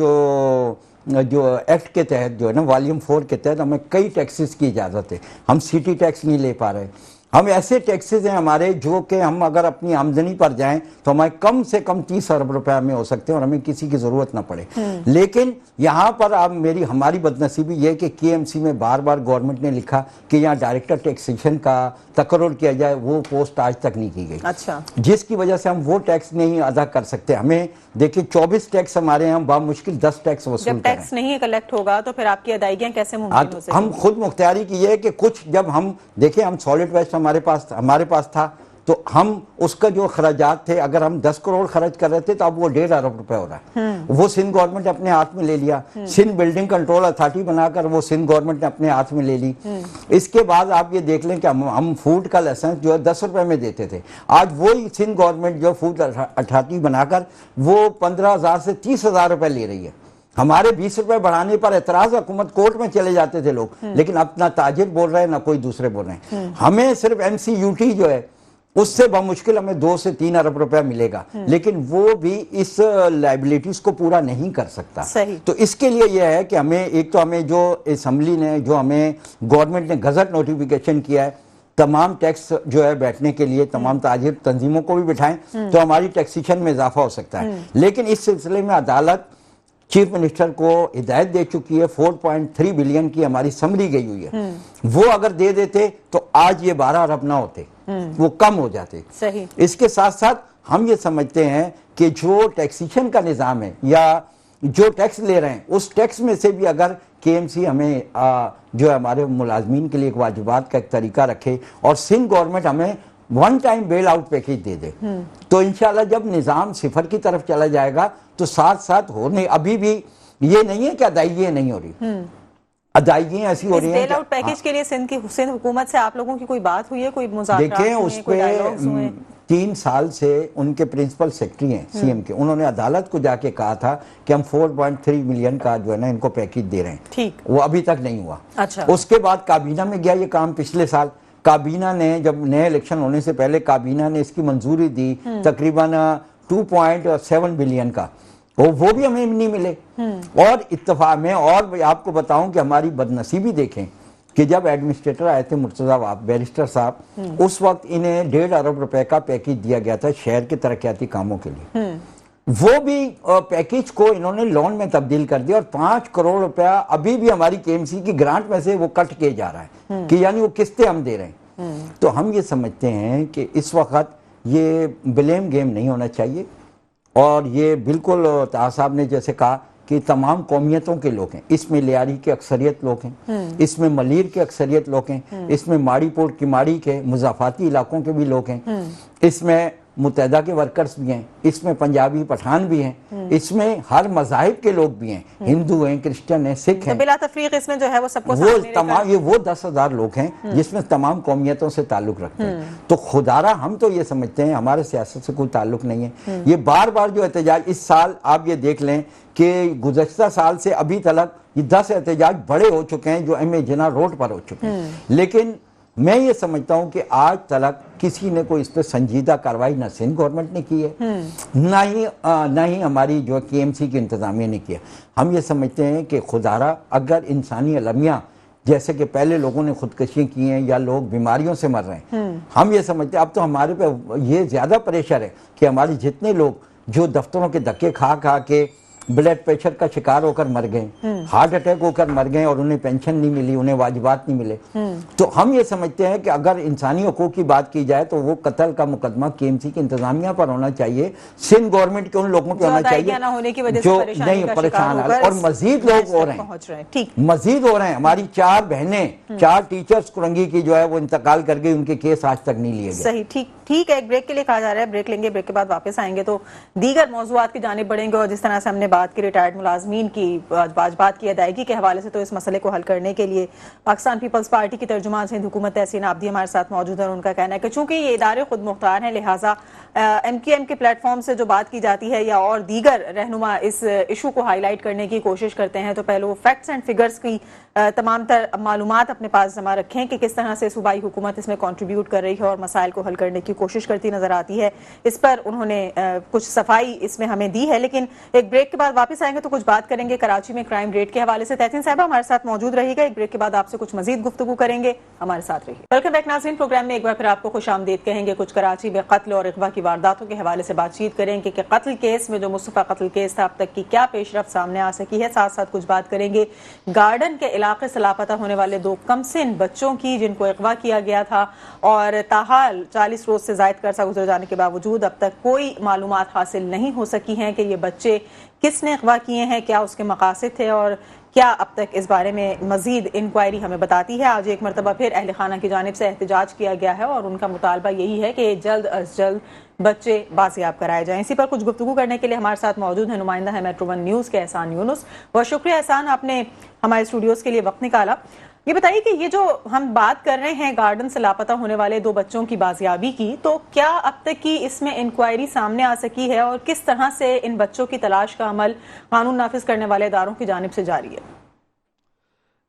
जो एक्ट के तहत जो है ना, वॉल्यूम 4 के तहत हमें कई टैक्सेस की इजाज़त है। हम सिटी टैक्स नहीं ले पा रहे। हम ऐसे टैक्सेस हैं हमारे जो कि हम अगर अपनी आमदनी पर जाएं तो हमारे कम से कम 30 अरब रुपए में हो सकते हैं और हमें किसी की ज़रूरत ना पड़े। लेकिन यहाँ पर अब हमारी बदनसीबी ये है कि KMC में बार बार गवर्नमेंट ने लिखा कि यहाँ डायरेक्टर टैक्सेशन का तकर्रुर किया जाए, वो पोस्ट आज तक नहीं की गई। अच्छा, जिसकी वजह से हम वो टैक्स नहीं अदा कर सकते। हमें देखिए 24 टैक्स हमारे यहाँ बामुश्किल 10 टैक्स वसूल जब टैक्स नहीं कलेक्ट होगा तो फिर आपकी अदायगियां कैसे मुमकिन हो सकती? हम खुद मुख्तियारी की है कि कुछ जब हम देखें, हम सॉलिड वेस्ट हमारे पास था, तो हम उसका जो खर्चात थे, अगर हम 10 करोड़ खर्च कर रहे थे तो अब वो 1.5 अरब रुपए हो रहा है। वो सिंध गवर्नमेंट अपने हाथ में ले लिया। सिंध बिल्डिंग कंट्रोल अथॉरिटी बनाकर वो सिंध गवर्नमेंट ने अपने हाथ में ले ली। इसके बाद आप ये देख लें कि हम फूड का लाइसेंस जो है 10 रुपए में देते थे, आज वही सिंध गवर्नमेंट जो फूड अथॉरिटी बनाकर वो 15,000 से 30,000 रुपए ले रही है। हमारे 20 रुपए बढ़ाने पर एतराज हुकूमत कोर्ट में चले जाते थे लोग, लेकिन अब ना ताजिर बोल रहे हैं ना कोई दूसरे बोल रहे हैं। हमें सिर्फ MCUT जो है उससे बमुश्किल हमें 2 से 3 अरब रुपया मिलेगा, लेकिन वो भी इस लाइबिलिटीज को पूरा नहीं कर सकता। तो इसके लिए यह है कि हमें जो असम्बली ने, जो हमें गवर्नमेंट ने गजट नोटिफिकेशन किया है, तमाम टैक्स जो है बैठने के लिए तमाम ताजिर तंजीमों को भी बिठाएं तो हमारी टैक्सेशन में इजाफा हो सकता है। लेकिन इस सिलसिले में अदालत चीफ मिनिस्टर को हिदायत दे चुकी है। 4.3 बिलियन की हमारी समरी गई हुई है। वो अगर दे देते तो आज ये 12 अरब ना होते, वो कम हो जाते। सही। इसके साथ साथ हम ये समझते हैं कि जो टैक्सेशन का निज़ाम है या जो टैक्स ले रहे हैं, उस टैक्स में से भी अगर KMC हमें जो है हमारे मुलाजमीन के लिए एक वाजिबात का एक तरीका रखे और सिंध गवर्नमेंट हमें 1 टाइम बेल आउट पैकेज दे दे, तो इंशाल्लाह जब निज़ाम सिफर की तरफ चला जाएगा तो साथ साथ होने, अभी भी ये नहीं है कि अदायगियां नहीं हो रही, अदायगियां ऐसी हो रही हैं। बेल आउट पैकेज के लिए सिंध हुकूमत से आप लोगों की कोई बात हुई है, कोई मुज़ाकरात? देखिए, उस पे 3 साल से उनके प्रिंसिपल सेक्रेटरी हैं CM के, उन्होंने अदालत को जाके कहा था कि हम 4.3 मिलियन का जो है ना इनको पैकेज दे रहे हैं। ठीक, वो अभी तक नहीं हुआ। अच्छा। उसके बाद काबीना में गया ये काम पिछले साल। काबीना ने, जब नए इलेक्शन होने से पहले काबीना ने इसकी मंजूरी दी तकरीबन 2.7 बिलियन का, वो भी हमें नहीं मिले। और इत्तेफाक में, और आपको बताऊं कि हमारी बदनसीबी देखें कि जब एडमिनिस्ट्रेटर आए थे मुर्तजा बैरिस्टर साहब, उस वक्त इन्हें 1.5 अरब रुपए का पैकेज दिया गया था शहर के तरक्याती कामों के लिए। वो भी पैकेज को इन्होंने लोन में तब्दील कर दिया और 5 करोड़ रुपया अभी भी हमारी KMC की ग्रांट में से वो कट किए जा रहा है कि यानी वो किस्तें हम दे रहे हैं। तो हम ये समझते हैं कि इस वक्त ये ब्लेम गेम नहीं होना चाहिए और ये बिल्कुल ताहा साहब ने जैसे कहा कि तमाम कौमियतों के लोग हैं, इसमें लियारी के अक्सरियत लोग हैं, इसमें मलीर के अक्सरियत लोग हैं, इसमें माड़ीपुर किमाड़ी के मुजाफाती इलाकों के भी लोग हैं, इसमें मुत्तहदा के वर्कर्स भी हैं, इसमें पंजाबी पठान भी हैं, इसमें हर मज़ाहिब के लोग भी हैं, हिंदू हैं, क्रिश्चियन हैं, सिख हैं। तो बिला तफरीक इसमें जो है वो सबको वो तमाम, ये वो 10,000 लोग हैं जिसमें तमाम कौमियतों से ताल्लुक रखते हैं। तो खुदारा हम तो ये समझते हैं हमारे सियासत से कोई ताल्लुक नहीं है। ये बार बार जो एहतजाज, इस साल आप ये देख लें कि गुज़श्ता साल से अभी तक ये 10 एहतजाज बड़े हो चुके हैं जो MA जिन्ना रोड पर हो चुके हैं, लेकिन मैं ये समझता हूं कि आज तक किसी ने कोई इस पर संजीदा कार्रवाई ना सिंध गवर्नमेंट ने की है, ना ही हमारी जो केएमसी की इंतजामिया ने किया। हम ये समझते हैं कि खुदारा अगर इंसानी अलमिया जैसे कि पहले लोगों ने खुदकशियां की हैं या लोग बीमारियों से मर रहे हैं, हम ये समझते हैं अब तो हमारे पे ये ज्यादा प्रेशर है कि हमारे जितने लोग जो दफ्तरों के धक्के खा खा के ब्लड प्रेशर का शिकार होकर मर गए, हार्ट अटैक होकर मर गए और उन्हें पेंशन नहीं मिली, उन्हें वाजिबात नहीं मिले, तो हम ये समझते हैं कि अगर इंसानी हकूक की बात की जाए तो वो कत्ल का मुकदमा केएमसी की इंतजामिया पर होना चाहिए, सिंध गवर्नमेंट के उन लोगों पे होना चाहिए जो नहीं परेशान है। और मजीद लोग हो रहे हैं, मजीद हो रहे हैं। हमारी 4 बहनें 4 टीचर्स कुरंगी की जो है वो इंतकाल कर गई, उनके केस आज तक नहीं लिए गए। सही, ठीक है, एक ब्रेक के लिए कहा जा रहा है, ब्रेक लेंगे, ब्रेक के बाद वापस आएंगे तो दीगर मौजूआत की जानिब बढ़ेंगे। और जिस तरह से हमने बात की रिटायर्ड मुलाजमीन की वाजबात की अदायगी के हवाले से, तो इस मसले को हल करने के लिए पाकिस्तान पीपल्स पार्टी की तर्जुमान सिंध हुकूमत तहसीन आबदी हमारे साथ मौजूद है। उनका कहना है कि चूंकि ये इदारे खुद मुख्तार हैं, लिहाजा MQM के प्लेटफॉर्म से जो बात की जाती है या और दीगर रहनुमा इस इशू को हाईलाइट करने की कोशिश करते हैं, तो पहले वो फैक्ट्स एंड फिगर्स की तमाम तर मालूमात अपने पास जमा रखें कि किस तरह से सूबाई हुकूमत इसमें कंट्रीब्यूट कर रही है और मसाइल को हल करने की कोशिश करती नजर आती है। इस पर उन्होंने कुछ सफाई इसमें हमें दी है। लेकिन एक ब्रेक के बाद वापस आएंगे तो कुछ बात करेंगे कराची में क्राइम रेट के हवाले से। तहसीन साहबा हमारे साथ मौजूद रहिएगा, एक ब्रेक के बाद आपसे कुछ मजीद गुफ्तगू करेंगे, हमारे साथ रहिए। वेलकम बैक नाज़रीन, प्रोग्राम में एक बार फिर आपको खुशामदीद कहेंगे। कुछ कराची में कत्ल और अगवा की वारदातों के हवाले से बातचीत करेंगे कि कत्ल केस में जो मुस्तफा कत्ल केस था अब तक की क्या पेशरफ सामने आ सकी है। साथ साथ कुछ बात करेंगे गार्डन के इलाके से लापता होने वाले 2 कमसिन बच्चों की जिनको अगवा किया गया था और ताहाल 40 रोज से जायद अरसा गुजर जाने के बावजूद अब तक कोई मालूमात हासिल नहीं हो सकी हैं कि ये बच्चे किसने अगवा किए हैं, क्या उसके मकासद थे और क्या अब तक इस बारे में मजीद इंक्वायरी हमें बताती है। आज एक मरतबा फिर अहल खाना की जानिब से एहतजाज किया गया है और उनका मुतालबा यही है कि जल्द अज जल्द बच्चे बाजियाब कराए जाएं। इसी पर कुछ गुफ्तगू करने के लिए हमारे साथ मौजूद है नुमाइंदा है मेट्रो 1 न्यूज़ के एहसान यूनुस। बहुत शुक्रिया एहसान, आपने हमारे स्टूडियोज़ के लिए वक्त निकाला। ये बताइए कि ये जो हम बात कर रहे हैं गार्डन से लापता होने वाले 2 बच्चों की बाजियाबी की, तो क्या अब तक की इसमें इंक्वायरी सामने आ सकी है और किस तरह से इन बच्चों की तलाश का अमल कानून नाफिज करने वाले इदारों की जानिब से जारी है?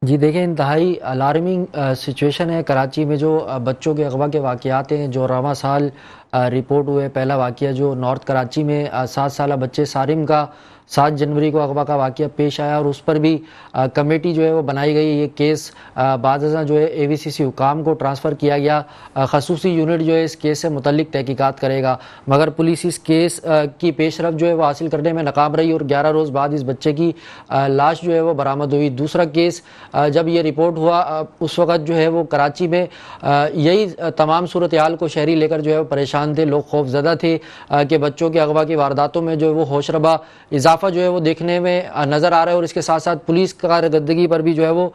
जी देखिए, इंतहाई अलार्मिंग सिचुएशन है कराची में। जो बच्चों के अगवा के वाक़यात हैं जो रवां साल रिपोर्ट हुए, पहला वाक़या जो नॉर्थ कराची में 7 साला बच्चे सारिम का 7 जनवरी को अगवा का वाक़या पेश आया और उस पर भी कमेटी जो है वो बनाई गई। ये केस बाद जो है AVCC हुकाम को ट्रांसफ़र किया गया। खसूसी यूनिट जो है इस केस से मुतल्लिक तहकीकात करेगा, मगर पुलिस इस केस की पेशरफ जो है वो हासिल करने में नाकाम रही और 11 रोज़ बाद इस बच्चे की लाश जो है वो बरामद हुई। दूसरा केस जब ये रिपोर्ट हुआ उस वक़्त जो है वो कराची में यही तमाम सूरत हाल को शहरी लेकर जो है वो परेशान थे, लोग खौफजदा थे कि बच्चों के अगवा की वारदातों में जो है वो होशरबा इजाफा जो है वो देखने में नज़र आ रहा है और इसके साथ साथ पुलिस कारकर्दगी पर भी जो है वो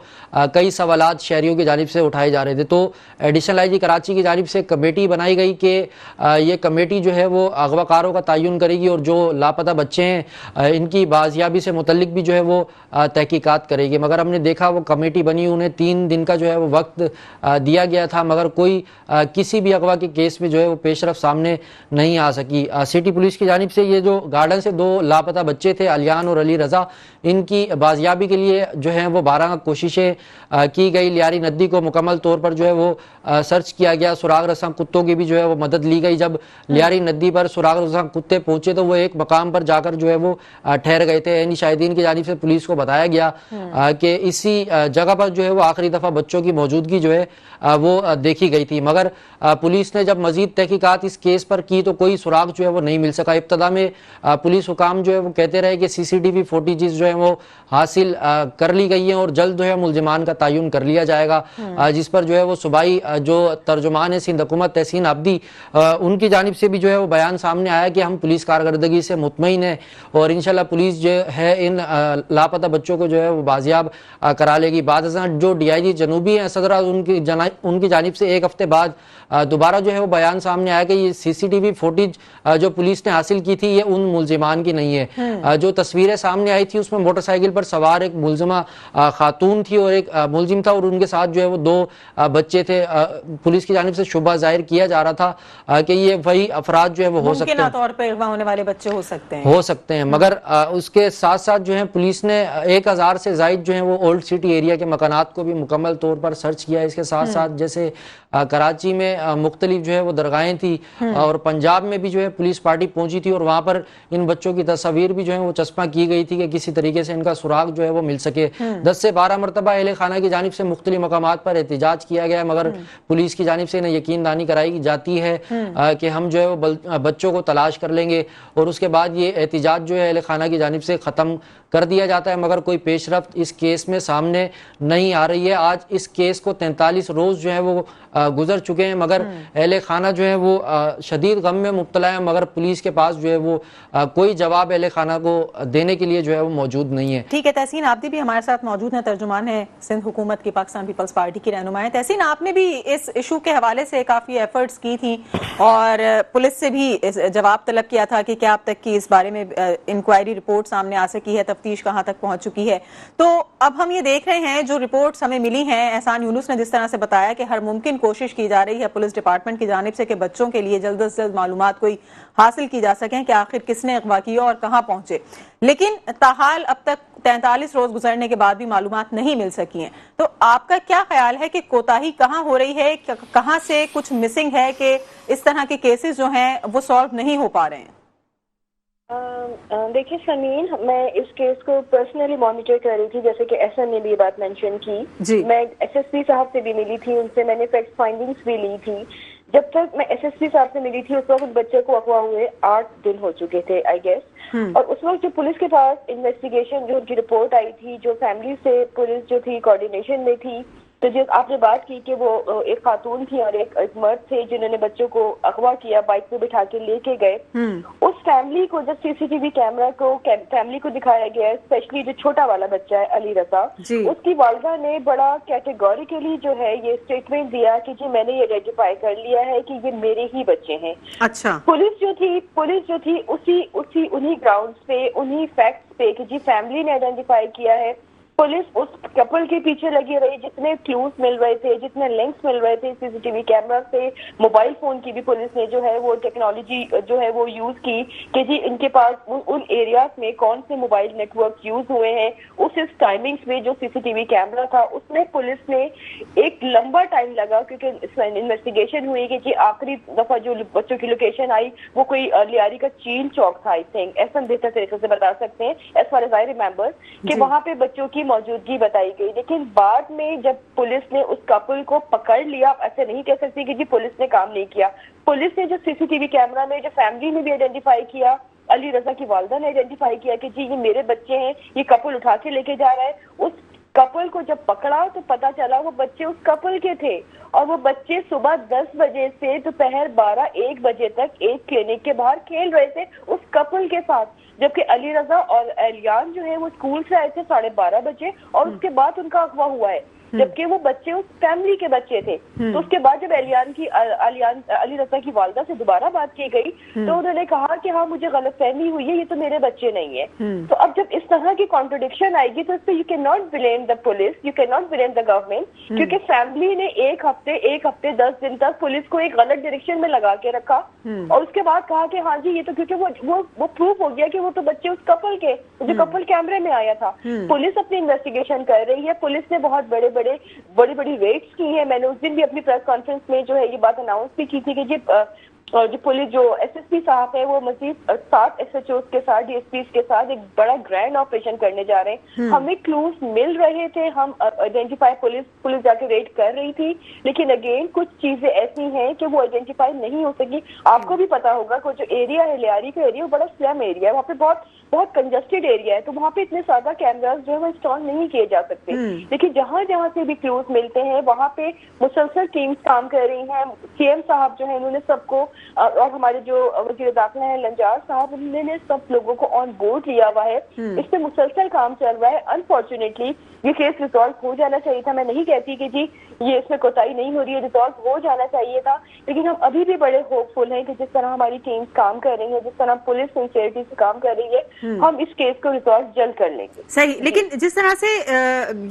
कई सवालात शहरियों की जानिब से उठाए जा रहे थे। तो एडिशनल IG कराची की जानिब से कमेटी बनाई गई कि ये कमेटी जो है वो अगवाकारों का तयन करेगी और जो लापता बच्चे हैं इनकी बाजियाबी से मुतल्लिक भी जो है वो तहकीकात करेगी। मगर हमने देखा वो कमेटी बनी, उन्हें 3 दिन का जो है वो वक्त दिया गया था, मगर कोई किसी भी अगवा के केस में जो है वो पेशरफ सामने नहीं आ सकी। सिटी पुलिस की जानिब से ये जो गार्डन से 2 लापता बच्चे थे अलियान और अली रजा, इनकी बाजियाबी के लिए जो है वो 12 कोशिशें की गई। लियारी नदी को मुकम्मल तौर पर जो है वो सर्च किया गया। सुराग रस्सा कुत्तों की भी जो है वो मदद ली गई। जब लियारी नदी पर सुराग रस्सा कुत्ते पहुंचे तो वो एक मकाम पर जाकर जो है वो ठहर गए थे। यानी शाहिदीन की जानिब से पुलिस को बताया गया कि इसी जगह पर जो है वो आखिरी दफा बच्चों की मौजूदगी जो है वो देखी गई थी। मगर पुलिस ने जब मजीद तहकीकात इस केस पर की तो कोई सुराग जो है वो नहीं मिल सका। इब्तदा में पुलिस हुकाम जो है वो कहते रहे कि CCTV फुटेजेस जो है वो हासिल कर ली गई हैं और जल्द जो है मुलजिमान का तयन कर लिया जाएगा, जिस पर जो है वो सूबाई जो तर्जुमान है सिंध हुकूमत तहसीन आबदी, उनकी जानिब से भी जो है वो बयान सामने आया कि हम पुलिस कारकर्दगी से मुतमईन है और इंशाल्लाह पुलिस जो है इन लापता बच्चों को जो है वो बाजियाब करा लेगी। बाद जो DIG जनूबी हैं सदरा, उनकी जानिब से एक हफ्ते बाद दोबारा जो है वो बयान सामने आया कि ये सीसीटीवी फुटेज जो पुलिस ने हासिल की थी ये उन मुलजिमान की नहीं है। जो तस्वीरें सामने आई थी उसमें मोटरसाइकिल पर सवार एक मुलजिमा खातून थी और एक मुलजिम था और उनके साथ जो है वो 2 बच्चे थे। पुलिस की जानिब से शुबा जाहिर किया जा रहा था कि ये वही अफराद जो है वो हो सकते हैं, तौर पर अगवा होने वाले बच्चे हो सकते हैं। मगर उसके साथ साथ जो है पुलिस ने 1000 से जायद जो है वो ओल्ड सिटी एरिया के मकानात को भी मुकम्मल तौर पर सर्च किया। इसके साथ साथ जैसे कराची में मुख्तलिफ जो है वो दरगाहें थी और पंजाब में भी जो है पुलिस पार्टी पहुंची थी और वहां पर इन बच्चों की तस्वीर भी जो है वो चस्पा की गई थी कि किसी तरीके से इनका सुराग जो है वो मिल सके। 10 से 12 मरतबा अहले खाना की जानिब से मुख्तलिफ मकामात पर एहतिजाज किया गया मगर पुलिस की जानिब से इन्हें यकीन दहानी कराई जाती है कि हम जो है वो बच्चों को तलाश कर लेंगे और उसके बाद ये एहतिजाज जो है अहले खाना की जानिब से ख़त्म कर दिया जाता है मगर कोई पेशरफ्त इस केस में सामने नहीं आ रही है। आज इस केस को 43 रोज जो है वो गुजर चुके हैं मगर अहले खाना जो है वो शदीद गम में मुब्तला है मगर पुलिस के पास जो है वो कोई जवाब अहले खाना को देने के लिए जो है वो मौजूद नहीं है। ठीक है, तहसीन आब्दी भी हमारे साथ मौजूद हैं, तर्जुमान है सिंध हुकूमत की, पाकिस्तान पीपल्स पार्टी की रहनुमा है। तहसीन, आपने भी इस इशू के हवाले से काफी एफर्ट्स की थी और पुलिस से भी जवाब तलब किया था कि क्या अब तक की इस बारे में इंक्वायरी रिपोर्ट सामने आ सकी है, तफ्तीश कहां तक पहुंच चुकी है। तो अब हम ये देख रहे हैं जो रिपोर्ट्स हमें मिली हैं, एहसान यूनुस ने जिस तरह से बताया कि हर मुमकिन कोशिश की जा रही है पुलिस डिपार्टमेंट की जानिब से कि बच्चों के लिए जल्द से जल्द मालूमात कोई हासिल की जा सकें कि आखिर किसने अगवा किया और कहां पहुंचे, लेकिन ताहाल अब तक 43 रोज गुजरने के बाद भी मालूमात नहीं मिल सकी हैं। तो आपका क्या ख्याल है कि कोताही कहां हो रही है, कहां से कुछ मिसिंग है कि इस तरह के केसेस जो हैं वो सॉल्व नहीं हो पा रहे हैं? देखिए समीन, मैं इस केस को पर्सनली मॉनिटर कर रही थी, जैसे कि एहसन ने भी ये बात मेंशन की। मैं एसएसपी साहब से भी मिली थी, उनसे मैंने फैक्ट फाइंडिंग्स भी ली थी। जब तक मैं एसएसपी साहब से मिली थी उस वक्त बच्चे को अगवा हुए 8 दिन हो चुके थे आई गेस। और उस वक्त जो पुलिस के पास इन्वेस्टिगेशन जो उनकी रिपोर्ट आई थी, जो फैमिली से पुलिस जो थी कोऑर्डिनेशन में थी, तो जो आपने बात की कि वो एक खातून थी और एक मर्द थे जिन्होंने बच्चों को अगवा किया, बाइक पे बिठा के लेके गए। उस फैमिली को जब सीसीटीवी कैमरा को फैमिली को दिखाया गया, स्पेशली जो छोटा वाला बच्चा है अली रजा, उसकी वालिदा ने बड़ा कैटेगोरिकली जो है ये स्टेटमेंट दिया कि जी मैंने ये आइडेंटिफाई कर लिया है कि ये मेरे ही बच्चे हैं। अच्छा। पुलिस जो थी उसी उन्हीं ग्राउंड्स पे, उन्हीं फैक्ट्स पे कि जी फैमिली ने आइडेंटिफाई किया है, पुलिस उस कपल के पीछे लगी रही। जितने क्लूज मिल रहे थे, जितने लिंक्स मिल रहे थे सीसीटीवी कैमरा से, मोबाइल फोन की भी पुलिस ने जो है वो टेक्नोलॉजी जो है वो यूज की कि जी इनके पास उन एरियाज में कौन से मोबाइल नेटवर्क यूज हुए हैं। इस टाइमिंग्स में जो सीसीटीवी कैमरा था उसमें पुलिस ने एक लंबा टाइम लगा क्योंकि इन्वेस्टिगेशन हुई कि जी आखिरी दफा जो बच्चों की लोकेशन आई वो कोई लियारी का चील चौक था, आई थिंक, ऐसा बेहतर तरीके से बता सकते हैं as far as I remember कि वहां पे बच्चों की मौजूदगी बताई गई। लेकिन बाद में जब पुलिस ने उस कपल को पकड़ लिया, ऐसे नहीं कह सकती कि जी पुलिस ने काम नहीं किया। पुलिस ने जो सीसीटीवी कैमरा में जो फैमिली ने भी आइडेंटिफाई किया, अली रजा की वालिदा ने आइडेंटिफाई किया कि जी ये मेरे बच्चे हैं, ये कपल उठा के लेके जा रहा है। उस कपल को जब पकड़ा तो पता चला वो बच्चे उस कपल के थे और वो बच्चे सुबह 10 बजे से दोपहर 12-1 बजे तक एक क्लिनिक के बाहर खेल रहे थे उस कपल के साथ, जबकि अली रजा और एलियान जो है वो स्कूल से आए थे 12:30 बजे और उसके बाद उनका अगवा हुआ है, जबकि वो बच्चे उस फैमिली के बच्चे थे। तो उसके बाद जब अली रजा की वालिदा से दोबारा बात की गई तो उन्होंने कहा कि हाँ मुझे गलतफहमी हुई है, ये तो मेरे बच्चे नहीं है। तो अब जब इस तरह की कॉन्ट्रडिक्शन आएगी तो इससे you can not blame the police, you can not blame the government, क्योंकि फैमिली ने एक हफ्ते 10 दिन तक पुलिस को एक गलत डायरेक्शन में लगा के रखा और उसके बाद कहा कि हाँ जी ये तो क्योंकि वो प्रूफ हो गया कि वो तो बच्चे उस कपल के जो कपल कैमरे में आया था। पुलिस अपनी इन्वेस्टिगेशन कर रही है, पुलिस ने बहुत बड़ी रेड्स की है। मैंने उस दिन भी अपनी प्रेस कॉन्फ्रेंस में जो है ये बात अनाउंस भी की थी कि जो पुलिस जो एसएसपी साहब है वो मजीद 7 एसएचओ के साथ, डीएसपी के साथ एक बड़ा ग्रैंड ऑपरेशन करने जा रहे हैं। हमें क्लूज मिल रहे थे, हम आइडेंटिफाई पुलिस जाके रेड कर रही थी, लेकिन अगेन कुछ चीजें ऐसी हैं कि वो आइडेंटिफाई नहीं हो सकी। आपको भी पता होगा कि जो एरिया है लियारी का एरिया वो बड़ा स्लम एरिया है, वहाँ पे बहुत बहुत कंजस्टेड एरिया है, तो वहाँ पे इतने ज्यादा कैमरास जो है वो इंस्टॉल नहीं किए जा सकते। लेकिन जहाँ जहाँ से भी क्लूज मिलते हैं वहाँ पे मुसलसल टीम्स काम कर रही हैं। सीएम साहब जो है उन्होंने सबको और हमारे जो वज़ीर दाखिला है लंजार साहब, उन्होंने सब लोगों को ऑन बोर्ड लिया हुआ है। इस पे मुसलसल काम चल रहा है। अनफॉर्चुनेटली ये केस रिजॉल्व हो जाना चाहिए था। मैं नहीं कहती कि जी ये इसमें कोताही नहीं हो रही है, रिजॉल्व हो जाना चाहिए था, लेकिन हम अभी भी बड़े होपफुल हैं कि जिस तरह हमारी टीम्स काम कर रही है, जिस तरह पुलिस सिंसियरिटी से काम कर रही है, हम इस केस को रिजॉल्व जल्द कर लेंगे। सही, लेकिन जिस तरह से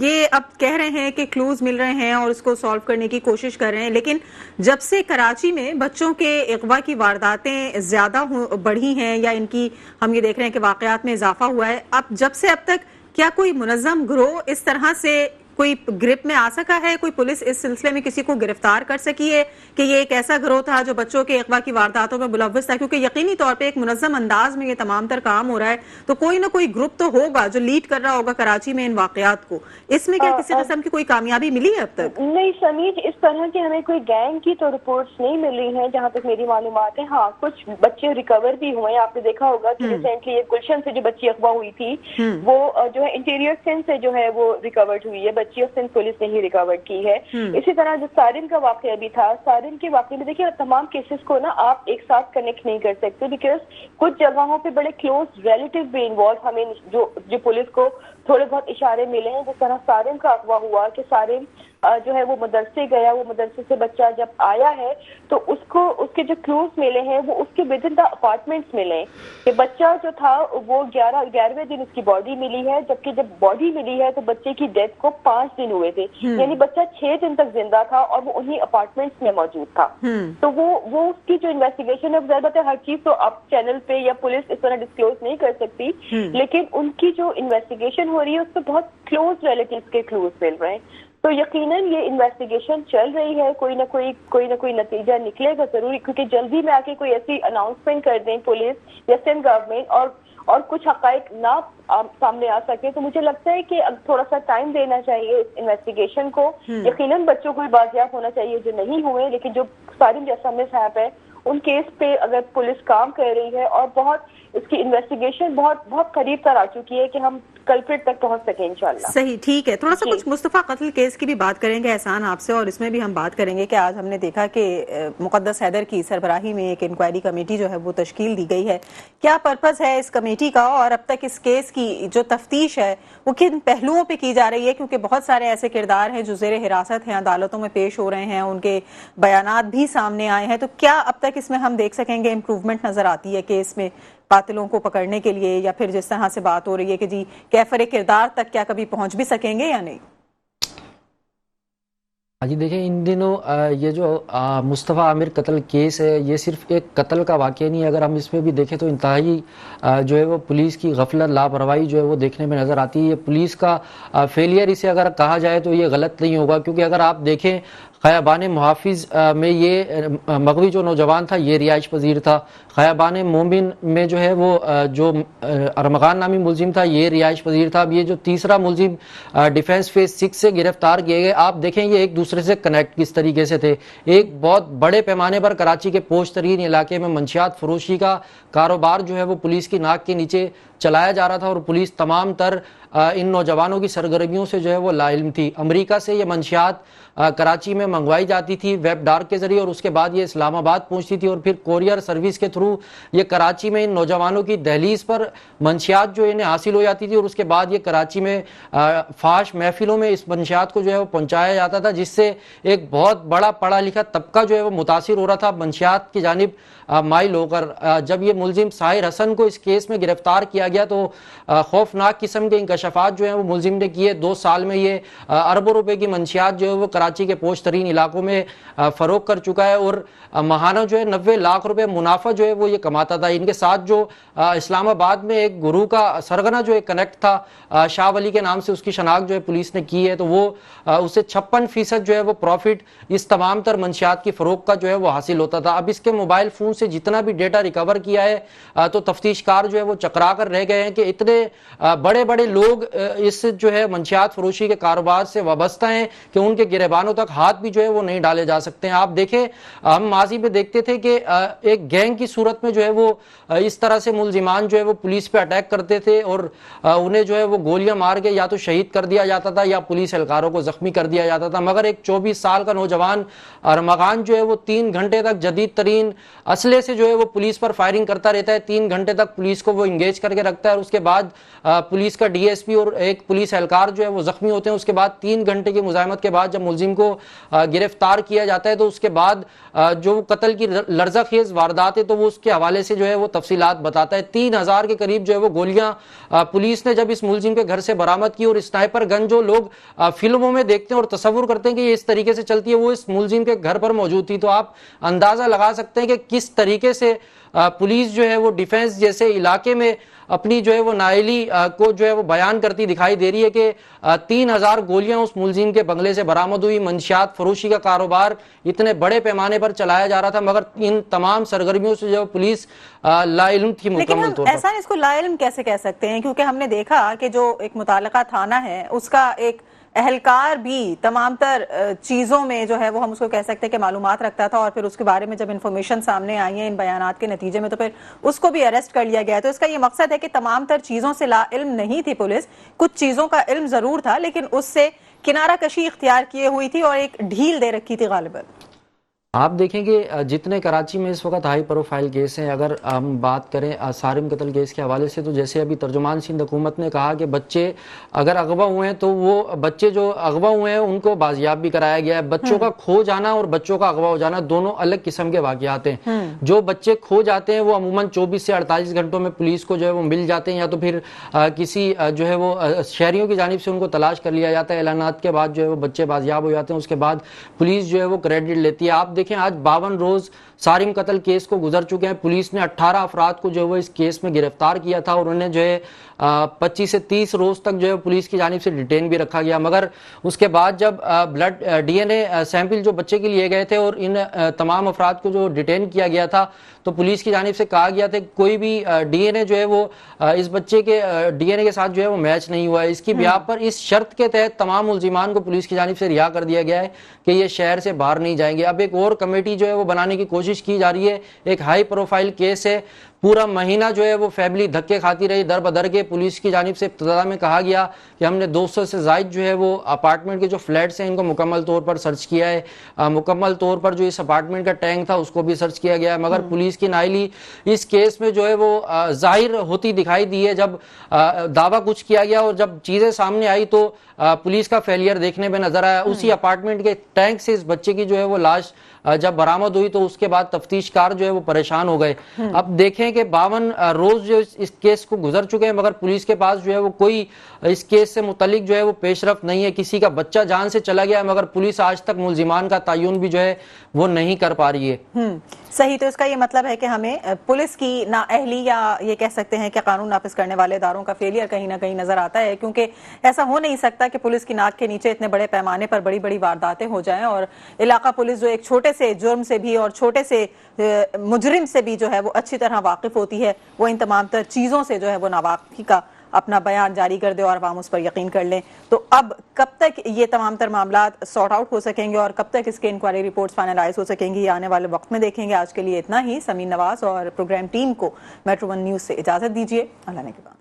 ये अब कह रहे हैं कि क्लूज मिल रहे हैं और उसको सॉल्व करने की कोशिश कर रहे हैं, लेकिन जब से कराची में बच्चों के अगवा की वारदातें ज्यादा बढ़ी हैं या इनकी हम ये देख रहे हैं कि वाकयात में इजाफा हुआ है, अब जब से अब तक क्या कोई मुनज़्ज़म गिरोह इस तरह से कोई ग्रिप में आ सका है? कोई पुलिस इस सिलसिले में किसी को गिरफ्तार कर सकी है कि ये एक ऐसा गिरोह था जो बच्चों के अगवा की वारदातों में मुलव्वस था? क्योंकि यकीनी तौर पे एक मुनज़्ज़म अंदाज में ये तमाम तर काम हो रहा है, तो कोई ना कोई ग्रुप तो होगा जो लीड कर रहा होगा कराची में इन वाकयात को। इसमें क्या किसी किस्म की कोई कामयाबी मिली है अब तक? नहीं समीज, इस तरह की हमें कोई गैंग की तो रिपोर्ट्स नहीं मिली है जहाँ तक मेरी मालूमात है। हाँ, कुछ बच्चे रिकवर भी हुए हैं। आपने देखा होगा कि रिसेंटली एक गुलशन से जो बच्ची अगवा हुई थी वो जो है इंटीरियर सिंध से जो है वो रिकवर्ड हुई है, बच्ची और सिंध पुलिस ने ही रिकवर्ड की है। इसी तरह जो सारिन का वाकया भी था, सारिन के वाकये में देखिए तमाम केसेस को ना आप एक साथ कनेक्ट नहीं कर सकते, बिकॉज कुछ जगहों पे बड़े क्लोज रिलेटिव भी इन्वॉल्व हमें जो पुलिस को थोड़े बहुत इशारे मिले हैं। जिस तरह सारिन का अगवा हुआ कि सारिन जो है वो मदरसे गया, वो मदरसे से बच्चा जब आया है तो उसको उसके जो क्लूज मिले हैं वो उसके विद इन द अपार्टमेंट्स मिले कि बच्चा जो था वो 11वें दिन उसकी बॉडी मिली है, जबकि जब बॉडी मिली है तो बच्चे की डेथ को 5 दिन हुए थे, यानी बच्चा 6 दिन तक जिंदा था और वो उन्हीं अपार्टमेंट्स में मौजूद था। तो वो उसकी जो इन्वेस्टिगेशन है, ज्यादा हर चीज तो आप चैनल पे या पुलिस इस तरह डिस्क्लोज नहीं कर सकती, लेकिन उनकी जो इन्वेस्टिगेशन हो रही है उसमें बहुत क्लोज रिलेटिव्स के क्लूज मिल रहे हैं। तो यकीनन ये इन्वेस्टिगेशन चल रही है, कोई ना कोई नतीजा निकलेगा जरूरी, क्योंकि जल्दी में आके कोई ऐसी अनाउंसमेंट कर दें पुलिस या सिंध गवर्नमेंट और कुछ हकायक ना सामने आ सके, तो मुझे लगता है कि अब थोड़ा सा टाइम देना चाहिए इस इन्वेस्टिगेशन को। यकीनन बच्चों को बाजियाब होना चाहिए जो नहीं हुए, लेकिन जो सारिन जैसा मिसहैप है उन केस पे अगर पुलिस काम कर रही है और बहुत इसकी इन्वेस्टिगेशन बहुत करीब तर आ चुकी है कि हम कल्प्रिट तक पहुंच सके इंशाल्लाह। सही, ठीक है। थोड़ा सा कुछ मुस्तफा कत्ल केस की भी बात करेंगे एहसान आपसे, और इसमें भी हम बात करेंगे कि आज हमने देखा कि मुकद्दस हैदर की सरबराही में एक इंक्वायरी कमेटी जो है वो तश्कील दी गई है। क्या पर्पस है इस कमेटी का और अब तक इस केस की जो तफ्तीश है वो किन पहलुओं पे की जा रही है? क्योंकि बहुत सारे ऐसे किरदार हैं जो ज़ेरे हिरासत हैं, अदालतों में पेश हो रहे हैं, उनके बयानात भी सामने आए हैं, तो क्या अब तक इसमें हम देख सकेंगे इम्प्रूवमेंट नजर आती है केस में कातिलों को पकड़ने के लिए, या फिर जिस तरह से बात हो रही है कि जी कैफर किरदार तक क्या कभी पहुंच भी सकेंगे या नहीं? जी देखिए, इन दिनों ये जो मुस्तफ़ा आमिर कत्ल केस है ये सिर्फ एक कत्ल का वाक़या नहीं है। अगर हम इसमें भी देखें तो इंतहाई जो है वो पुलिस की गफलत, लापरवाही जो है वो देखने में नज़र आती है। पुलिस का फेलियर इसे अगर कहा जाए तो ये गलत नहीं होगा, क्योंकि अगर आप देखें ख़याबान मुहाफ़िज़ में ये मगवी जो नौजवान था ये रिहाइश पजीर था। ख़याबान मोमिन में जो है वो जो अरमगान नामी मुलजिम था ये रिहाइश पजीर था। अब ये जो तीसरा मुलजिम डिफेंस फेज 6 से गिरफ्तार किए गए, आप देखें ये एक दूसरे से कनेक्ट किस तरीके से थे। एक बहुत बड़े पैमाने पर कराची के पोश तरीन इलाके में मंशियात फरोशी का कारोबार जो है वो पुलिस की नाक के नीचे चलाया जा रहा था और पुलिस तमाम तर इन नौजवानों की सरगर्मियों से जो है वो लाइल्म थी। अमेरिका से ये मंशियात कराची में मंगवाई जाती थी वेब डार्क के जरिए, और उसके बाद ये इस्लामाबाद पहुंचती थी और फिर कोरियर सर्विस के थ्रू ये कराची में इन नौजवानों की दहलीज पर मंशियात जो इन्हें हासिल हो जाती थी, और उसके बाद ये कराची में फाश महफिलों में इस मंशियात को जो है वो पहुंचाया जाता था, जिससे एक बहुत बड़ा पढ़ा लिखा तबका जो है वो मुतासिर हो रहा था मंशियात की जानिब माइल होकर। जब ये मुलजिम साहिर हसन को इस केस में गिरफ्तार किया गया तो खौफनाक किस्म के इंकशाफात जो है वो मुलजिम ने किए। 2 साल में ये अरबों रुपए की मंशियात जो है वो कराची के पोश तरीन इलाकों में फरोख कर चुका है, और माहाना जो है 90 लाख रुपए मुनाफा जो है वो ये कमाता था। इनके साथ जो इस्लामाबाद में एक गुरु का सरगना जो एक कनेक्ट था शाह वली के नाम से, उसकी शनाख्त जो है पुलिस ने की है, तो वो उससे 56% जो है वो प्रॉफिट इस तमाम तर मंशियात की फरोख का जो है वो हासिल होता था। अब इसके मोबाइल फोन से जितना भी डेटा रिकवर किया है तो तफ्तीशकार जो है वो चकरा कर रह रह गए हैं कि इतने बड़े बड़े लोग इस जो है मंशियात फरोशी के कारोबार से वाबस्ता हैं कि उनके गिरबानों तक हाथ भी जो है वो नहीं डाले जा सकते हैं। आप देखें, हम माजी में देखते थे कि एक गैंग की सूरत में जो है वो इस तरह से मुल्जिमान जो है वो पुलिस पे अटैक करते थे और उन्हें जो है वो गोलियां मार के या तो शहीद कर दिया जाता था या पुलिस एहलकारों को जख्मी कर दिया जाता था। मगर एक 24 साल का नौजवान अरमगान जो है वो 3 घंटे तक जदीद तरीन असले से जो है वो पुलिस पर फायरिंग करता रहता है। 3 घंटे तक पुलिस को वो इंगेज करके रखता है और उसके बाद पुलिस का डीएसपी और एक पुलिस एहलकार जो है वो जख्मी होते हैं। उसके बाद 3 घंटे की मुजाहिमत के बाद जब मुलजिम को गिरफ्तार किया जाता है तो उसके बाद जो कत्ल की लर्ज़ाखेज वारदात है तो वो उसके हवाले से जो है वो तफसीलात बताता है। 3000 के करीब जो है वो गोलियां पुलिस ने जब इस मुलजिम के घर से बरामद की और स्नाइपर गन जो लोग फिल्मों में देखते हैं और तस्वुर करते हैं कि ये इस तरीके से चलती है, वो इस मुलजिम के घर पर मौजूद थी। तो आप अंदाजा लगा सकते हैं कि किस तरीके से पुलिस जो है वो डिफेंस जैसे इलाके में अपनी जो है वो नाअहली को जो है वो बयान करती दिखाई दे रही है कि 3000 गोलियां उस मुलजिम के बंगले से बरामद हुई। मंशियात फरोशी का कारोबार इतने बड़े पैमाने पर चलाया जा रहा था, मगर इन तमाम सरगर्मियों से जो पुलिस लाइल्म थी मुकम्मल तौर पर। ऐसा इसको लाइल्म कैसे कह सकते हैं, क्योंकि हमने देखा कि जो एक मुताल्लिका थाना है उसका एक एहलकार भी तमाम तर चीज़ों में जो है वो हम उसको कह सकते हैं कि मालूमात रखता था और फिर उसके बारे में जब इन्फॉर्मेशन सामने आई है इन बयानात के नतीजे में तो फिर उसको भी अरेस्ट कर लिया गया। तो इसका ये मकसद है कि तमाम तर चीज़ों से ला इल्म नहीं थी पुलिस, कुछ चीज़ों का इल्म ज़रूर था लेकिन उससे किनारा कशी इख्तियार किए हुई थी और एक ढील दे रखी थी गालिबन। आप देखेंगे जितने कराची में इस वक्त हाई प्रोफाइल केस हैं, अगर हम बात करें सारिम कत्ल केस के हवाले से, तो जैसे अभी तर्जुमान सिंध हुकूमत ने कहा कि बच्चे अगर अगवा हुए हैं तो वो बच्चे जो अगवा हुए हैं उनको बाजियाब भी कराया गया है। बच्चों का खो जाना और बच्चों का अगवा हो जाना दोनों अलग किस्म के वाक़यात हैं। जो बच्चे खो जाते हैं वो अमूमन 24 से 48 घंटों में पुलिस को जो है वो मिल जाते हैं या तो फिर किसी जो है वो शहरियों की जानिब से उनको तलाश कर लिया जाता है। ऐलानात के बाद जो है वो बच्चे बाजियाब हो जाते हैं, उसके बाद पुलिस जो है वो क्रेडिट लेती है। आप देखें आज 52 रोज सारिम कत्ल केस को गुजर चुके हैं। पुलिस ने 18 अफराद को जो है वो इस केस में गिरफ्तार किया था और उन्हें जो है 25 से 30 रोज तक जो है पुलिस की जानिब से डिटेन भी रखा गया। मगर उसके बाद जब ब्लड डीएनए सैंपल जो बच्चे के लिए गए थे और इन तमाम अफराद को जो डिटेन किया गया था तो पुलिस की जानिब से कहा गया था कि कोई भी डीएनए जो है वो इस बच्चे के डीएनए के साथ जो है वो मैच नहीं हुआ है। इसकी बिहाफ पर इस शर्त के तहत तमाम मुल्जिमान को पुलिस की जानिब से रिहा कर दिया गया है कि ये शहर से बाहर नहीं जाएंगे। अब एक और कमेटी जो है वो बनाने की कोशिश की जा रही है। एक हाई प्रोफाइल केस है, पूरा महीना जो है वो फैमिली धक्के खाती रही दर बदर के। पुलिस की जानिब से इब्तिदा में कहा गया कि हमने 200 से ज़ायद जो है वो अपार्टमेंट के जो फ्लैट्स हैं इनको मुकम्मल तौर पर सर्च किया है। मुकम्मल तौर पर जो इस अपार्टमेंट का टैंक था उसको भी सर्च किया गया है। मगर पुलिस की नाअहली इस केस में जो है वो जाहिर होती दिखाई दी है। जब दावा कुछ किया गया और जब चीज़ें सामने आई तो पुलिस का फेलियर देखने में नजर आया। उसी अपार्टमेंट के टैंक से इस बच्चे की जो है वो लाश जब बरामद हुई तो उसके बाद तफ्तीशकार जो है वो परेशान हो गए। अब देखें कि 52 रोज जो इस केस को गुजर चुके हैं मगर पुलिस के पास जो है वो कोई इस केस से मुतलिक जो है वो पेशरफ नहीं है। किसी का बच्चा जान से चला गया मगर पुलिस आज तक मुल्जिमान का तयन भी जो है वो नहीं कर पा रही है। सही, तो इसका ये मतलब है कि हमें पुलिस की नाअहली या ये कह सकते हैं कि कानून नाफिज करने वाले इदारों का फेलियर कहीं ना कहीं नजर आता है, क्योंकि ऐसा हो नहीं सकता कि पुलिस की नाक के नीचे इतने बड़े पैमाने पर बड़ी बड़ी वारदातें हो जाएं और इलाका पुलिस जो एक छोटे से जुर्म से भी और छोटे से मुजरिम से भी जो है वो अच्छी तरह वाकिफ होती है, वो इन तमाम तर चीज़ों से जो है वो नावाकिफी का अपना बयान जारी कर दे और अवाम उस पर यकीन कर लें। तो अब कब तक ये तमाम तर मामलात सॉर्ट आउट हो सकेंगे और कब तक इसके इंक्वायरी रिपोर्ट्स फाइनलाइज हो सकेंगी, ये आने वाले वक्त में देखेंगे। आज के लिए इतना ही। समीन नवाज और प्रोग्राम टीम को मेट्रो 1 न्यूज़ से इजाज़त दीजिए। अल्लाह ने के बाद।